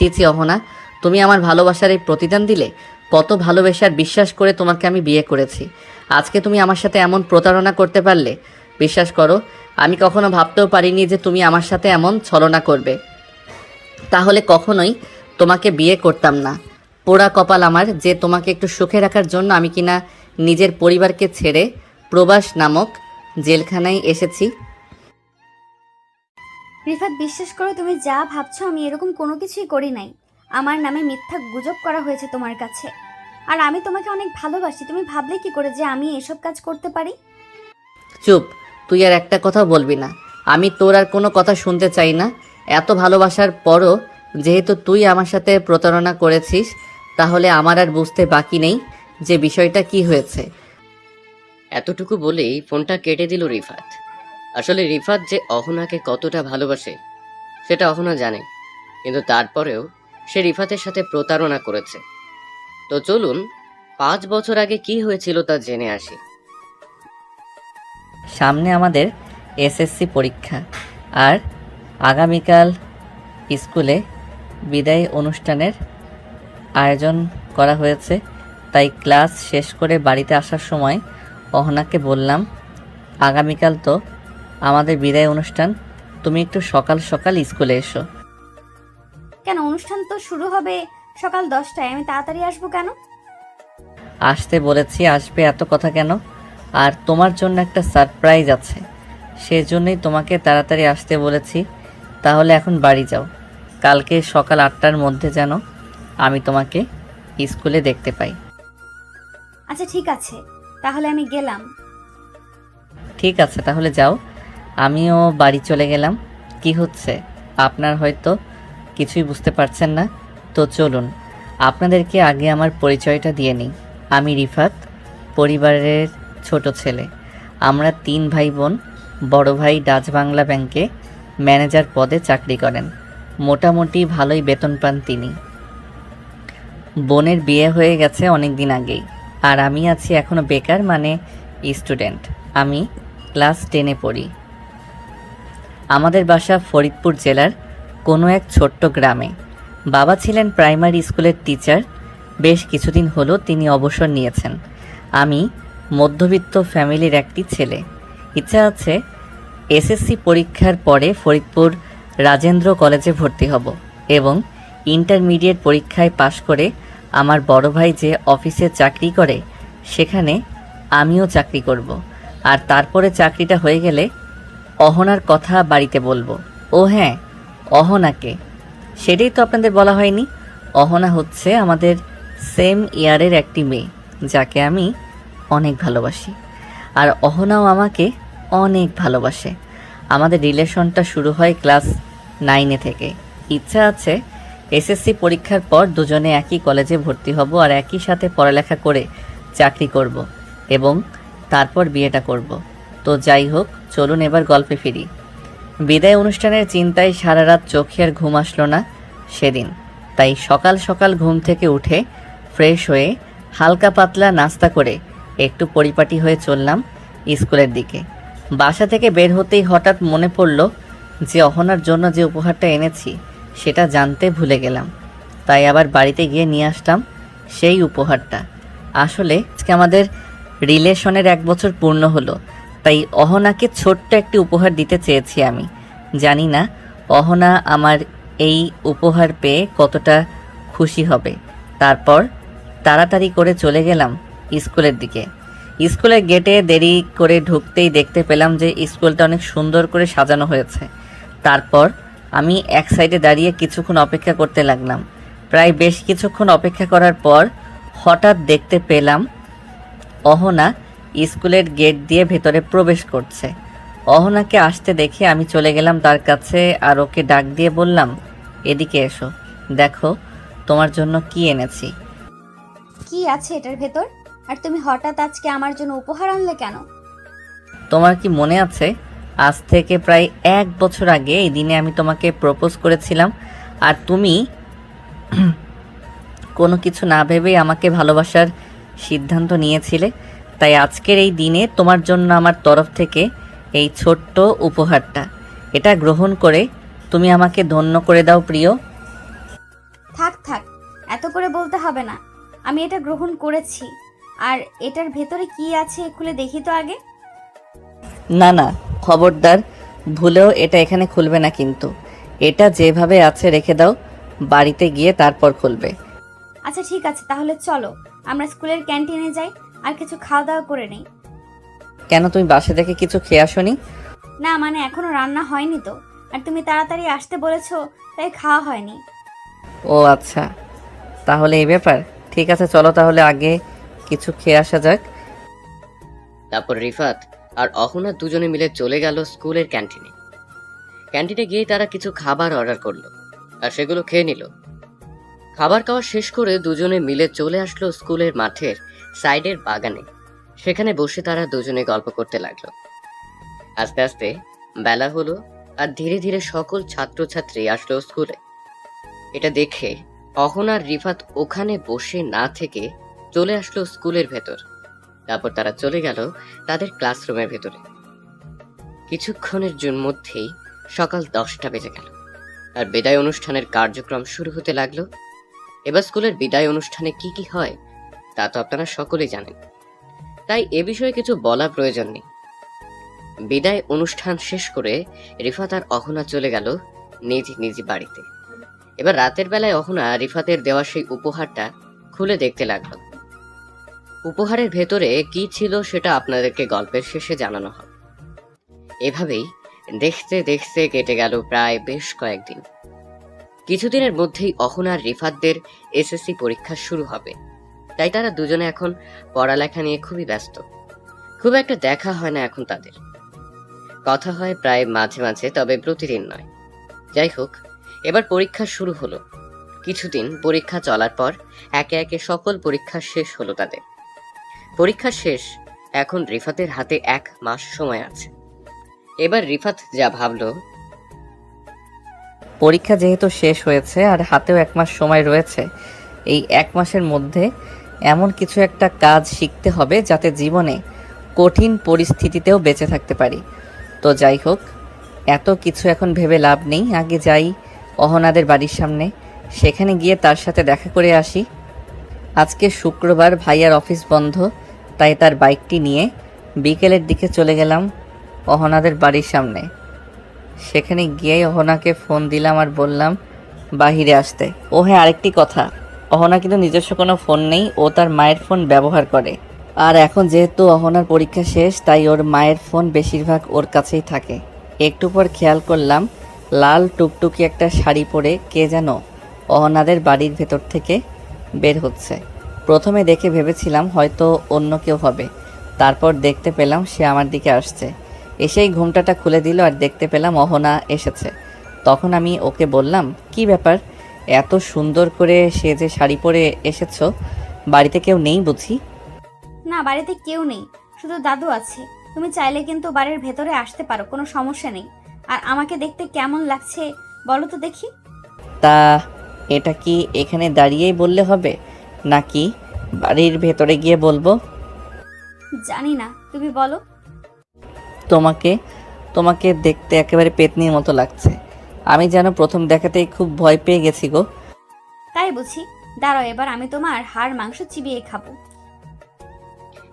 ছি ছি অহনা, তুমি আমার ভালোবাসার এই প্রতিদান দিলে? কত ভালোবেসে আর বিশ্বাস করে তোমাকে আমি বিয়ে করেছি, আজকে তুমি আমার সাথে এমন প্রতারণা করতে পারলে? বিশ্বাস করো, আমি কখনো ভাবতেও পারিনি যে তুমি আমার সাথে এমন ছলনা করবে। তাহলে কখনোই তোমাকে বিয়ে করতাম না। পোড়া কপাল আমার যে তোমাকে একটু সুখে রাখার জন্য আমি কিনা নিজের পরিবারকে ছেড়ে প্রবাস নামক জেলখানায় এসেছি। রিফাত, বিশ্বাস করো, তুমি যা ভাবছো আমি এরকম কোনো কিছুই করি নাই। আমার নামে মিথ্যা গুজব করা হয়েছে তোমার কাছে। আর আমি তোমাকে অনেক ভালোবাসি, তুমি ভাবলে কি করে যে আমি এসব কাজ করতে পারি? চুপ, তুই আর একটা কথাও বলবি না। আমি তোর আর কোনো কথা শুনতে চাই না। এত ভালোবাসার পরও যেহেতু তুই আমার সাথে প্রতারণা করেছিস, তাহলে আমার আর বুঝতে বাকি নেই যে বিষয়টা কি হয়েছে। এতটুকু বলেই ফোনটা কেটে দিল রিফাত। আসলে রিফাত যে অহনাকে কতটা ভালোবাসে সেটা অহনা জানে, কিন্তু তারপরেও সে রিফাতের সাথে প্রতারণা করেছে। তো চলুন 5 বছর আগে কি হয়েছিল তা জেনে আসি। সামনে আমাদের এসএসসি পরীক্ষা, আর আগামীকাল স্কুলে বিদায় অনুষ্ঠানের আয়োজন করা হয়েছে। তাই ক্লাস শেষ করে বাড়িতে আসার সময় অহনাকে বললাম, আগামীকাল তো আমাদের বিদায় অনুষ্ঠান, তুমি একটু সকাল সকাল স্কুলে এসো। কেন, অনুষ্ঠান তো শুরু হবে সকাল 10টায়, আমি তাড়াতাড়ি আসবো কেন? আসতে বলেছি, আসবে এত কথা কেন? আর তোমার জন্য একটা সারপ্রাইজ আছে, সেজন্যই তোমাকে তাড়াতাড়ি আসতে বলেছি। তাহলে এখন বাড়ি যাও, কালকে সকাল 8টার মধ্যে যেন আমি তোমাকে স্কুলে দেখতে পাই। আচ্ছা ঠিক আছে, তাহলে আমি গেলাম। ঠিক আছে, তাহলে যাও। আমিও বাড়ি চলে গেলাম। কি হচ্ছে আপনার হয়তো কিছুই বুঝতে পারছেন না, তো চলুন আপনাদেরকে আগে আমার পরিচয়টা দিয়ে নিই। আমি রিফাত, পরিবারের ছোট ছেলে। আমরা 3 ভাই বোন। বড় ভাই ডাচ বাংলা ব্যাংকে ম্যানেজার পদে চাকরি করেন, মোটামুটি ভালোই বেতন পান তিনি। বোনের বিয়ে হয়ে গেছে অনেক দিন আগেই, আর আমি আছি এখনও বেকার, মানে স্টুডেন্ট। আমি ক্লাস 10-এ পড়ি। আমাদের বাসা ফরিদপুর জেলার কোনো এক ছোট্ট গ্রামে। বাবা ছিলেন প্রাইমারি স্কুলের টিচার, বেশ কিছুদিন হলো তিনি অবসর নিয়েছেন। আমি মধ্যবিত্ত ফ্যামিলির একটি ছেলে। ইচ্ছা আছে এসএসসি পরীক্ষার পরে ফরিদপুর রাজেন্দ্র কলেজে ভর্তি হব এবং ইন্টারমিডিয়েট পরীক্ষায় পাশ করে আমার বড় ভাই যে অফিসে চাকরি করে সেখানে আমিও চাকরি করব। আর তারপরে চাকরিটা হয়ে গেলে অহনার কথা বাড়িতে বলবো। ও হ্যাঁ, অহনাকে, সেটাই তো আপনাদের বলা হয়নি। অহনা হচ্ছে আমাদের সেম ইয়ারের একটি মেয়ে, যাকে আমি অনেক ভালোবাসি, আর অহনাও আমাকে অনেক ভালোবাসে। আমাদের রিলেশনটা শুরু হয় ক্লাস 9-এ থেকে। ইচ্ছা আছে এসএসসি পরীক্ষার পর দুজনে একই কলেজে ভর্তি হব আর একই সাথে পড়ালেখা করে চাকরি করব এবং তারপর বিয়েটা করব। তো যাই হোক, চলুন এবার গল্পে ফিরি। বিদায় অনুষ্ঠানের চিন্তায় সারা রাত চোখে আর ঘুম আসলো না সেদিন। তাই সকাল সকাল ঘুম থেকে উঠে ফ্রেশ হয়ে হালকা পাতলা নাস্তা করে একটু পরিপাটি হয়ে চললাম স্কুলের দিকে। বাসা থেকে বের হতেই হঠাৎ মনে পড়ল যে অহনার জন্য যে উপহারটা এনেছি সেটা জানতে ভুলে গেলাম। তাই আবার বাড়িতে গিয়ে নিয়ে আসলাম সেই উপহারটা। আসলে আজকে আমাদের রিলেশনের 1 বছর পূর্ণ হলো, তাই অহনাকে ছোট্ট একটি উপহার দিতে চেয়েছি আমি। জানি না অহনা আমার এই উপহার পেয়ে কতটা খুশি হবে। তারপর তাড়াতাড়ি করে চলে গেলাম স্কুলের দিকে। স্কুলের গেটে দেরি করে ঢুকতেই দেখতে পেলাম যে স্কুলটা অনেক সুন্দর করে সাজানো হয়েছে। তারপর আমি এক সাইডে দাঁড়িয়ে কিছুক্ষণ অপেক্ষা করতে লাগলাম। প্রায় বেশ কিছুক্ষণ অপেক্ষা করার পর হঠাৎ দেখতে পেলাম অহনা স্কুলের গেট দিয়ে ভেতরে প্রবেশ করছে। অহনাকে আসতে দেখে আমি চলে গেলাম তার কাছে আর ওকে ডাক দিয়ে বললাম, এদিকে এসো, দেখো তোমার জন্য কি এনেছি। কি আছে এটার ভেতর? আর তুমি হঠাৎ আজকে আমার জন্য উপহার আনলে কেন? তোমার কি মনে আছে আজ থেকে প্রায় 1 বছর আগে এই দিনে আমি তোমাকে প্রপোজ করেছিলাম, আর তুমি কোনো কিছু না ভেবেই আমাকে ভালোবাসার সিদ্ধান্ত নিয়েছিলে। তাই আজকের এই দিনে তোমার জন্য আমার তরফ থেকে এই ছোট্ট উপহারটা, এটা গ্রহণ করে তুমি আমাকে ধন্য করে দাও প্রিয়। থাক থাক, এত করে বলতে হবে না। আমি এটা গ্রহণ করেছি। আর এটার ভেতরে কি আছে খুলে দেখি তো আগে। না না, খবরদার, ভুলেও এটা এখানে খুলবে না কিন্তু। এটা যেভাবে আছে রেখে দাও, বাড়িতে গিয়ে তারপর খুলবে। আচ্ছা ঠিক আছে, তাহলে চলো আমরা স্কুলের ক্যান্টিনে যাই আর কিছু খাওয়া দাওয়া করে নেই। কেন, তুমি বাসা থেকে কিছু খেয়ে আসোনি? না মানে এখনো রান্না হয়নি তো, আর তুমি তাড়াতাড়ি আসতে বলেছো, তাই খাওয়া হয়নি। ও আচ্ছা, তাহলে এই ব্যাপার। ঠিক আছে, চলো তাহলে আগে কিছু খেয়ে আসা যাক। তারপর রিফাত আর অহনা দুজনে মিলে চলে গেল স্কুলের ক্যান্টিনে। ক্যান্টিনে গিয়ে তারা কিছু খাবার অর্ডার করলো আর সেগুলো খেয়ে নিল। খাবার খাওয়া শেষ করে দুজনে মিলে চলে আসলো স্কুলের মাঠের সাইডের বাগানে। সেখানে বসে তারা দুজনে গল্প করতে লাগলো। আস্তে আস্তে বেলা হলো আর ধীরে ধীরে সকল ছাত্রছাত্রী আসলো স্কুলে। এটা দেখে অহনা আর রিফাত ওখানে বসে না থেকে চলে আসলো স্কুলের ভেতর। তারপর তারা চলে গেল তাদের ক্লাসরুমের ভেতরে। কিছুক্ষণের মধ্যেই সকাল 10টা বেজে গেল আর বিদায় অনুষ্ঠানের কার্যক্রম শুরু হতে লাগলো। এবার স্কুলের বিদায় অনুষ্ঠানে কি কি হয় তা তো আপনারা সকলেই জানেন, তাই এ বিষয়ে কিছু বলা প্রয়োজন নেই। বিদায় অনুষ্ঠান শেষ করে রিফাত আর অহনা চলে গেল নিজ নিজ বাড়িতে। এবার রাতের বেলায় অহনা রিফাতের দেওয়া সেই উপহারটা খুলে দেখতে লাগলো। উপহারের ভেতরে কি ছিল সেটা আপনাদেরকে গল্পের শেষে জানানো হবে। এভাবেই দেখতে দেখতে কেটে গেল প্রায় বেশ কয়েকদিন। কিছুদিনের মধ্যেই অহনা আর রিফাতদের এসএসসি পরীক্ষা শুরু হবে, তাই তারা দুজনে এখন পড়ালেখা নিয়ে খুবই ব্যস্ত। খুব একটা দেখা হয় না এখন তাদের। কথা হয় প্রায় মাঝে মাঝে, তবে প্রতিদিন নয়। যাই হোক, এবার পরীক্ষা শুরু হলো। কিছুদিন পরীক্ষা চলার পর একে একে সকল পরীক্ষা শেষ হলো তাদের। পরীক্ষা শেষ, এখন রিফাতের হাতে 1 মাস সময় আছে। এবার রিফাত যা ভাবলো, পরীক্ষা যেহেতু শেষ হয়েছে আর হাতেও 1 মাস সময় রয়েছে, এই 1 মাসের মধ্যে এমন কিছু একটা কাজ শিখতে হবে যাতে জীবনে কঠিন পরিস্থিতিতেও বেঁচে থাকতে পারি। তো যাই হোক, এত কিছু এখন ভেবে লাভ নেই, আগে যাই অহনাদের বাড়ির সামনে, সেখানে গিয়ে তার সাথে দেখা করে আসি। আজকে শুক্রবার, ভাইয়ার অফিস বন্ধ, তাই তার বাইকটি নিয়ে বিকেলের দিকে চলে গেলাম অহনাদের বাড়ির সামনে। সেখানে গিয়েই অহনাকে ফোন দিলাম আর বললাম বাহিরে আসতে। ও হ্যাঁ, আরেকটি কথা, অহনা কিন্তু নিজস্ব কোনো ফোন নেই, ও তার মায়ের ফোন ব্যবহার করে। আর এখন যেহেতু অহনার পরীক্ষা শেষ, তাই ওর মায়ের ফোন বেশিরভাগ ওর কাছেই থাকে। একটু পর খেয়াল করলাম লাল টুকটুকি একটা শাড়ি পরে কে যেন অহনাদের বাড়ির ভেতর থেকে বের হচ্ছে। প্রথমে দেখে ভেবেছিলাম হয়তো অন্য কেউ হবে, তারপর দেখতে পেলাম সে আমার দিকে আসছে। এসেই ঘোমটাটা খুলে দিল আর দেখতে পেলাম অহনা এসেছে। তখন আমি ওকে বললাম, কি ব্যাপার, এত সুন্দর করে সেজে শাড়ি পরে এসেছো, বাড়িতে কেউ নেই বুঝি? না, বাড়িতে কেউ নেই, শুধু দাদু আছে। তুমি চাইলে কিন্তু বাড়ির ভেতরে আসতে পারো, কোনো সমস্যা নেই। আর আমাকে দেখতে কেমন লাগছে বলো তো দেখি। তা এটা কি এখানে দাঁড়িয়েই বললে হবে নাকি বাড়ির ভেতরে গিয়ে বলবো? জানি না, তুমি বলো। তোমাকে তোমাকে দেখতে একেবারে পেতনির মতো লাগছে। আমি যেন প্রথম দেখাতেই খুব ভয় পেয়ে গেছি গো। তাই বুঝি? দাঁড়াও, এবার আমি তোমার হাড় মাংস চিবিয়ে খাবো।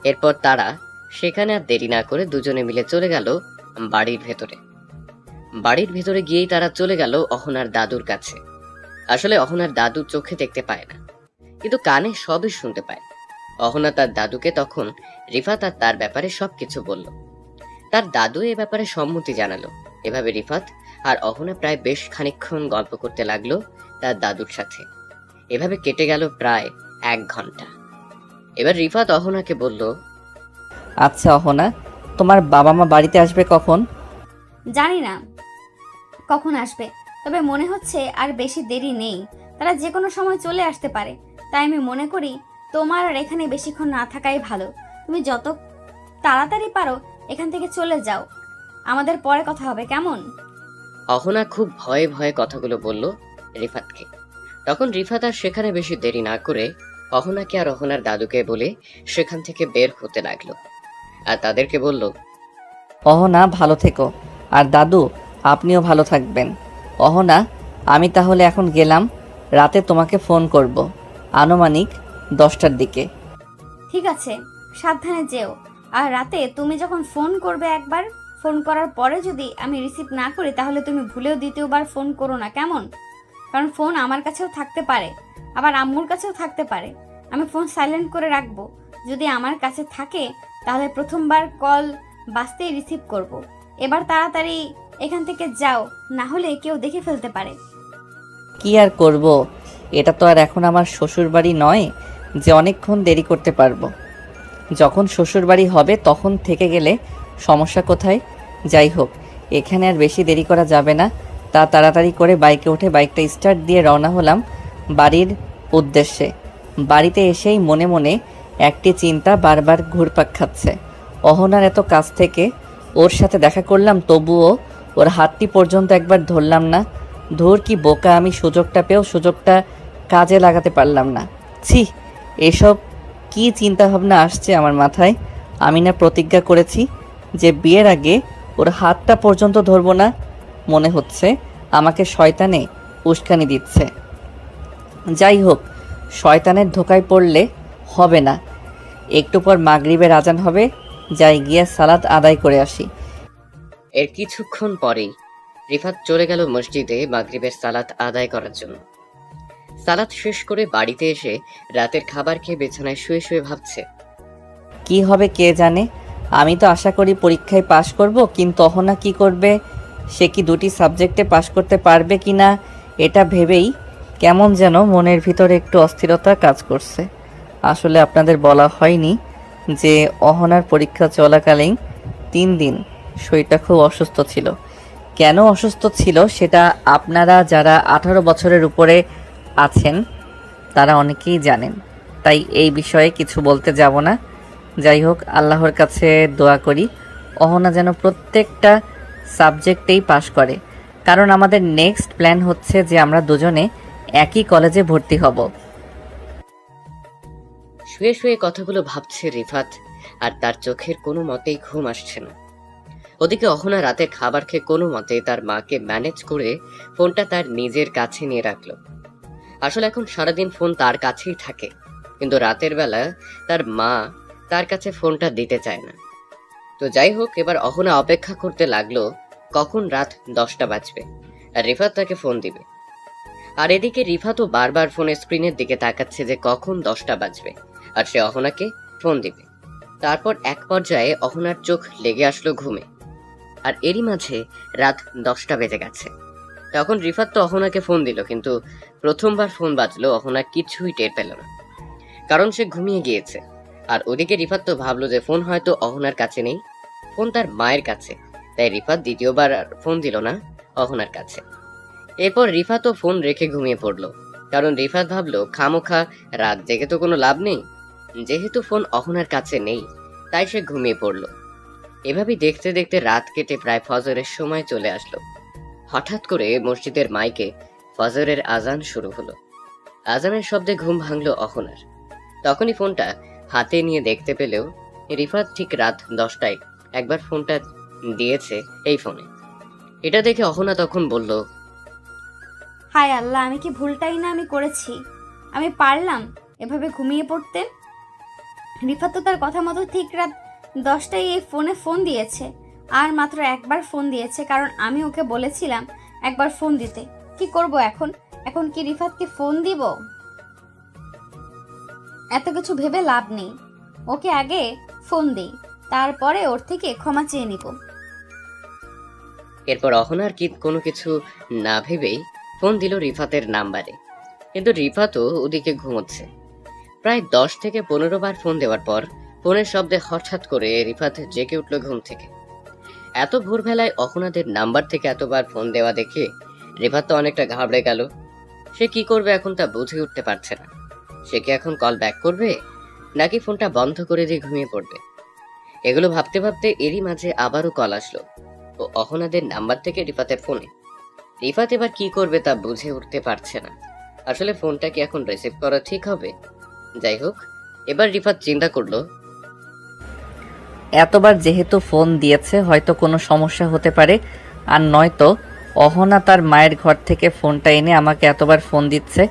এরপর তারা সেখানে আর দেরি না করে দুজনে মিলে চলে গেল বাড়ির ভেতরে। বাড়ির ভেতরে গিয়েই তারা চলে গেল অহনার দাদুর কাছে। আসলে অহনার দাদু চোখে দেখতে পায় না, কিন্তু কানে সবই শুনতে পায়। অহনা তার দাদুকে তখন রিফাত আর তার ব্যাপারে সবকিছু বলল। তার দাদু এ ব্যাপারে সম্মতি জানালো। এভাবে রিফাত আর অহনা প্রায় বেশ খানিকক্ষণ গল্প করতে লাগলো তার দাদুর সাথে। এভাবে কেটে গেল প্রায় 1 ঘন্টা। এবার রিফাত অহনাকে বলল, আচ্ছা অহনা, তোমার বাবা মা বাড়িতে আসবে কখন? জানি না কখন আসবে, তবে মনে হচ্ছে আর বেশি দেরি নেই। তারা যে কোনো সময় চলে আসতে পারে, তাই আমি মনে করি তোমার আর এখানে বেশিক্ষণ না থাকাই ভালো। তুমি যত তাড়াতাড়ি পারো এখান থেকে চলে যাও, আমাদের পরে কথা হবে, কেমন? অহনা খুব ভয়ে ভয়ে কথাগুলো বলল রিফাতকে। তখন রিফাত আর সেখানে বেশি দেরি না করে অহনাকে আর অহনার দাদুকে বলে সেখান থেকে বের হতে লাগলো আর তাদেরকে বলল, অহনা ভালো থেকো, আর দাদু আপনিও ভালো থাকবেন। অহনা, আমি তাহলে এখন গেলাম, রাতে তোমাকে ফোন করব আনুমানিক 10টার দিকে। ঠিক আছে, সাবধানে যেও। আর রাতে তুমি যখন ফোন করবে, একবার ফোন করার পরে যদি আমি রিসিভ না করি, তাহলে তুমি ভুলেও দ্বিতীয়বার ফোন করো না, কেমন? কারণ ফোন আমার কাছেও থাকতে পারে, আবার আম্মুর কাছেও থাকতে পারে। আমি ফোন সাইলেন্ট করে রাখবো। যদি আমার কাছে থাকে তাহলে প্রথমবার কল বাজতেই রিসিভ করব। এবার তাড়াতাড়ি এখান থেকে যাও, না হলে কেউ দেখে ফেলতে পারে। কি আর করব, এটা তো আর এখন আমার শ্বশুর বাড়ি নয় যে অনেকক্ষণ দেরি করতে পারবো। যখন শ্বশুর বাড়ি হবে তখন থেকে গেলে সমস্যা কোথায়? যাই হোক, এখানে আর বেশি দেরি করা যাবে না। তা তাড়াতাড়ি করে বাইকে উঠে বাইকটা স্টার্ট দিয়ে রওনা হলাম বাড়ির উদ্দেশ্যে। বাড়িতে এসেই মনে মনে একটি চিন্তা বারবার ঘুরপাক খাচ্ছে। অহনার এত কাছ থেকে ওর সাথে দেখা করলাম, তবুও ওর হাতটি পর্যন্ত একবার ধরলাম না। ধর কি বোকা আমি, সুযোগটা পেয়েও সুযোগটা কাজে লাগাতে পারলাম না। ছি, এসব কি চিন্তা ভাবনা আসছে আমার মাথায়। আমি না প্রতিজ্ঞা করেছি যে বিয়ের আগে ওর হাতটা পর্যন্ত ধরবো না। মনে হচ্ছে আমাকে শয়তানে উস্কানি দিচ্ছে। যাই হোক, শয়তানের ধোকায় পড়লে হবে না। একটু পর মাগরিবের আজান হবে, যাই গিয়ে সালাত আদায় করে আসি। এর কিছুক্ষণ পরেই রিফাত চলে গেল মসজিদে মাগরিবের সালাত আদায় করার জন্য। সালাত শেষ করে বাড়িতে এসে রাতের খাবার খেয়ে বিছানায় শুয়ে শুয়ে ভাবছে, কি হবে কে জানে। আমি তো আশা করি পরীক্ষায় পাশ করব, কিন্তু অহনা কি করবে? সে কি দুটি সাবজেক্টে পাশ করতে পারবে কি না, এটা ভেবেই কেমন যেন মনের ভিতরে একটু অস্থিরতা কাজ করছে। আসলে আপনাদের বলা হয়নি যে অহনার পরীক্ষা চলাকালীন 3 দিন শরীরটা খুব অসুস্থ ছিল। কেন অসুস্থ ছিল সেটা আপনারা যারা 18 বছরের উপরে আছেন তারা অনেকেই জানেন, তাই এই বিষয়ে কিছু বলতে যাব না। যাই হোক, আল্লাহর কাছে দোয়া করি অহনা যেন প্রত্যেকটা সাবজেক্টেই পাশ করে, কারণ আমাদের নেক্সট প্ল্যান হচ্ছে যে আমরা দুজনে একই কলেজে ভর্তি হব। শুয়ে শুয়ে কথাগুলো ভাবছে রিফাত, আর তার চোখের কোনো মতেই ঘুম আসছে না। ওদিকে অহনা রাতের খাবার খেয়ে কোনো মতে তার মাকে ম্যানেজ করে ফোনটা তার নিজের কাছে নিয়ে রাখলো। আসলে এখন সারাদিন ফোন তার কাছেই থাকে, কিন্তু রাতের বেলা তার মা তার কাছে ফোনটা দিতে চায় না। তো যাই হোক, এবার অহনা অপেক্ষা করতে লাগলো কখন রাত 10টা বাজবে আর রিফাত তাকে ফোন দিবে। আর এদিকে রিফাতও বারবার ফোনের স্ক্রিনের দিকে তাকাচ্ছে যে কখন 10টা বাজবে আর সে অহনাকে ফোন দিবে। তারপর এক পর্যায়ে অহনার চোখ লেগে আসলো ঘুমে, আর এরই মাঝে রাত 10টা বেজে গেছে। তখন রিফাত তো অহনাকে ফোন দিল, কিন্তু প্রথমবার ফোন বাজলো অহনা কিছুই টের পেল না, কারণ সে ঘুমিয়ে গিয়েছে। আর ওদিকে রিফাত তো ভাবলো যে ফোন হয়তো অহনার কাছে নেই, ফোন তার মায়ের কাছে, তাই রিফাত দ্বিতীয়বার আর ফোন দিল না অহনার কাছে। এরপর রিফাতও ফোন রেখে ঘুমিয়ে পড়লো, কারণ রিফাত ভাবলো খামোখা রাত জেগে তো কোনো লাভ নেই, যেহেতু ফোন অহনার কাছে নেই তাই সে ঘুমিয়ে পড়লো। এভাবেই দেখতে দেখতে রাত কেটে প্রায় ফজরের সময় চলে আসলো। হঠাৎ করে মসজিদের মাইকে ফজরের আজান শুরু হলো। আজানের শব্দে ঘুম ভাঙলো অহনার। তখনই ফোনটা হাতে নিয়ে দেখতে পেলেও রিফাত ঠিক রাত 10টায় একবার ফোনটা দিয়েছে এই ফোনে। এটা দেখে অহনা তখন বলল, হায় আল্লাহ, আমি কি ভুলটাই না আমি করেছি? আমি পারলাম এভাবে ঘুমিয়ে পড়তে? রিফাত তো তার কথা মতো ঠিক রাত 10টায় এই ফোনে ফোন দিয়েছে, আর মাত্র একবার ফোন দিয়েছে, কারণ আমি ওকে বলেছিলাম একবার ফোন দিতে। কি করব এখন? এখন কি রিফাতকে ফোন দিব? এত কিছু ভেবে লাভ নেই, ওকে আগে ফোন দেই, তারপরে ওর থেকে ক্ষমা চেয়ে নিব। এরপর অহনার কি কোনো কিছু না ভেবেই ফোন দিল রিফাতের নাম্বারে, কিন্তু রিফাতও ওদিকে ঘুমোচ্ছে। প্রায় 10 থেকে 15 বার ফোন দেওয়ার পর ফোনের শব্দে হঠাৎ করে রিফাত জেগে উঠল ঘুম থেকে। এত ভোরবেলায় অহনাদের নাম্বার থেকে এতবার ফোন দেওয়া দেখে রিফাত তো অনেকটা ঘাবড়ে গেল। সে কি করবে এখন তা বুঝে উঠতে পারছে না। সে কি এখন কল ব্যাক করবে নাকি ফোনটা বন্ধ করে দিয়ে ঘুমিয়ে পড়বে? এগুলো ভাবতে ভাবতে এরই মাঝে আবারও কল আসলো, ও অহনাদের নাম্বার থেকে রিফাতের ফোনে। রিফাত এবার কি করবে তা বুঝে উঠতে পারছে না। আসলে ফোনটা কি এখন রিসিভ করা ঠিক হবে? যাই হোক, এবার রিফাত চিন্তা করলো, এতবার যেহেতু ফোন দিয়েছে হয়তো কোনো সমস্যা হতে পারে, আর নয়তো অহনা তার মায়ের ঘর থেকে ফোনটা এনে আমাকে এতবার ফোন দিচ্ছে।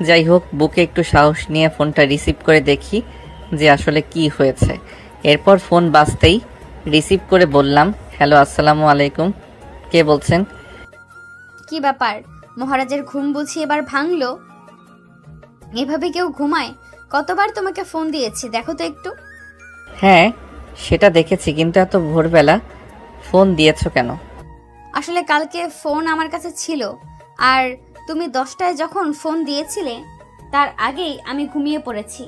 যাই হোক, বুকে একটু সাহস নিয়ে ফোনটা রিসিভ করে দেখি যে আসলে কি হয়েছে। এরপর ফোন বাজতেই রিসিভ করে বললাম, হ্যালো, আসসালামু আলাইকুম। কে বলছেন? কি ব্যাপার, মহারাজের ঘুম বুঝি এবার ভাঙলো? এভাবে কেউ ঘুমায়? কতবার তোমাকে ফোন দিয়েছি, দেখো তো একটু। হ্যাঁ, সেটা দেখেছি, কিন্তু এত ভোরবেলা ফোন দিয়েছো কেন? আসলে কালকে ফোন আমার কাছে ছিল, আর তুমি 10টায় যখন ফোন দিয়েছিলে তার আগেই আমি ঘুমিয়ে পড়েছি।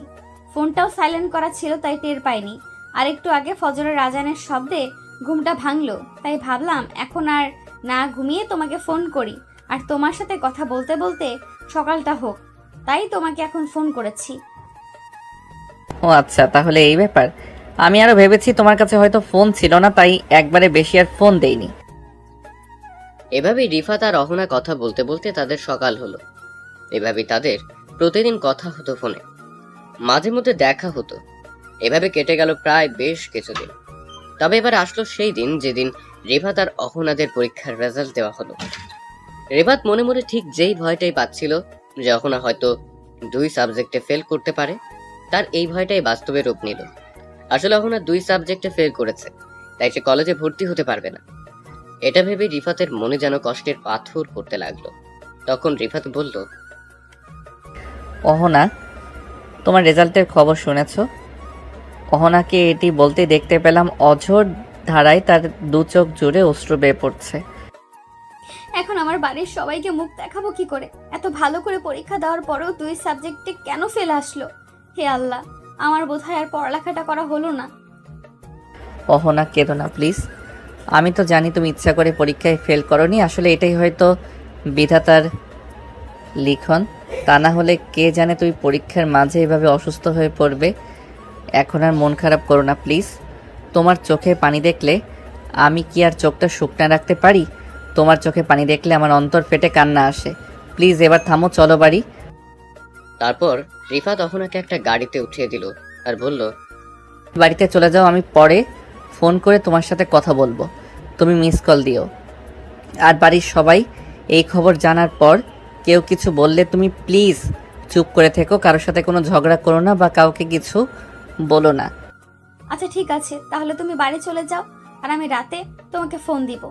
ফোনটাও সাইলেন্ট করা ছিল, তাই টের পাইনি। আর একটু আগে ফজরের আজানের শব্দে ঘুমটা ভাঙলো, তাই ভাবলাম এখন আর না ঘুমিয়ে তোমাকে ফোন করি, আর তোমার সাথে কথা বলতে বলতে সকালটা হোক, তাই তোমাকে এখন ফোন করেছি। ও আচ্ছা, তাহলে এই ব্যাপার। আমি আরো ভেবেছি তোমার কাছে হয়তো ফোন ছিল না, তাই একবারে বেশি আর ফোন দেইনি। এভাবেই রিফাত আর অহনা কথা বলতে বলতে তাদের সকাল হলো। এভাবেই তাদের প্রতিদিন কথা হতো ফোনে, মাঝে মধ্যে দেখা হতো। এভাবে কেটে গেল প্রায় বেশ কিছুদিন। তবে এবার আসলো সেই দিন যেদিন রিফাত আর অহনাদের পরীক্ষার রেজাল্ট দেওয়া হলো। রিফাত মনে মনে ঠিক যেই ভয়টাই পাচ্ছিল যে অহনা হয়তো 2 সাবজেক্টে ফেল করতে পারে, তার এই ভয়টাই বাস্তবে রূপ নিল। আসলে অহনা 2 সাবজেক্টে ফেল করেছে, তাই সে কলেজে ভর্তি হতে পারবে না। এটা ভেবে রিফাতের মনে যেন কষ্টের পাথর পড়তে লাগলো। তখন রিফাত বলল, অহনা, তোমার রেজাল্টের খবর শুনেছো? অহনাকে এটি বলতে দেখতে পেলাম অঝোর ধারায় তার 2 চোখ জুড়ে অশ্রু বেয়ে পড়ছে। এখন আমার বাড়ির সবাইকে মুখ দেখাবো কি করে? এত ভালো করে পরীক্ষা দেওয়ার পরেও 2 সাবজেক্টে কেন ফেল আসলো? হে আল্লাহ, আমার বোধহয় আর পড়ালেখাটা করা হলো না। অহনা, কেঁদো না প্লিজ। আমি তো জানি তুমি ইচ্ছা করে পরীক্ষায় ফেল করনি, আসলে এটাই হয়তো বিধাতার লিখন। তা না হলে কে জানে তুমি পরীক্ষার মাঝে এভাবে অসুস্থ হয়ে পড়বে। এখন আর মন খারাপ করো না প্লিজ। তোমার চোখে পানি দেখলে আমি কি আর চোখটা শুকনা রাখতে পারি? তোমার চোখে পানি দেখলে আমার অন্তর ফেটে কান্না আসে। প্লিজ এবার থামো, চলো বাড়ি। তারপর রিফাত অহনাকে একটা গাড়িতে উঠিয়ে দিল আর বলল, বাড়িতে চলে যাও, আমি পরে ফোন করে তোমার সাথে কথা বলবো, তুমি মিস কল দিও। আর বাড়ির সবাই এই খবর জানার পর কেউ কিছু বললে তুমি প্লিজ চুপ করে থেকো, কারোর সাথে কোনো ঝগড়া করো না বা কাউকে কিছু বলো না। আচ্ছা ঠিক আছে, তাহলে তুমি বাড়ি চলে যাও, আর আমি রাতে তোমাকে ফোন দিব।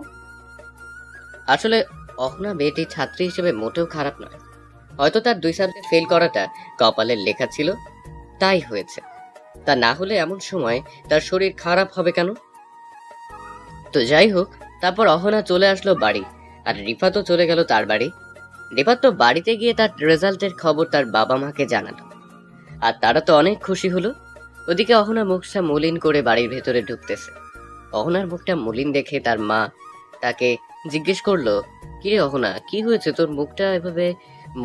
আসলে অহনা মেয়েটি ছাত্রী হিসেবে মোটেও খারাপ নয়। হয়তো তার 2 সাবজেক্ট ফেল করাটা কপালের লেখা ছিল, তাই হয়েছে। তা না হলে এমন সময় তার শরীর খারাপ হবে কেন? তো যাই হোক, তারপর অহনা চলে আসলো বাড়ি, আর রিফাতও চলে গেল তার বাড়ি। রিফাত তো বাড়িতে গিয়ে তার রেজাল্টের খবর তার বাবা মাকে জানালো, আর তারা তো অনেক খুশি হলো। ওদিকে অহনা মুখটা মলিন করে বাড়ির ভেতরে ঢুকতেছে। অহনার মুখটা মলিন দেখে তার মা তাকে জিজ্ঞেস করলো, কিরে অহনা, কি হয়েছে, তোর মুখটা এভাবে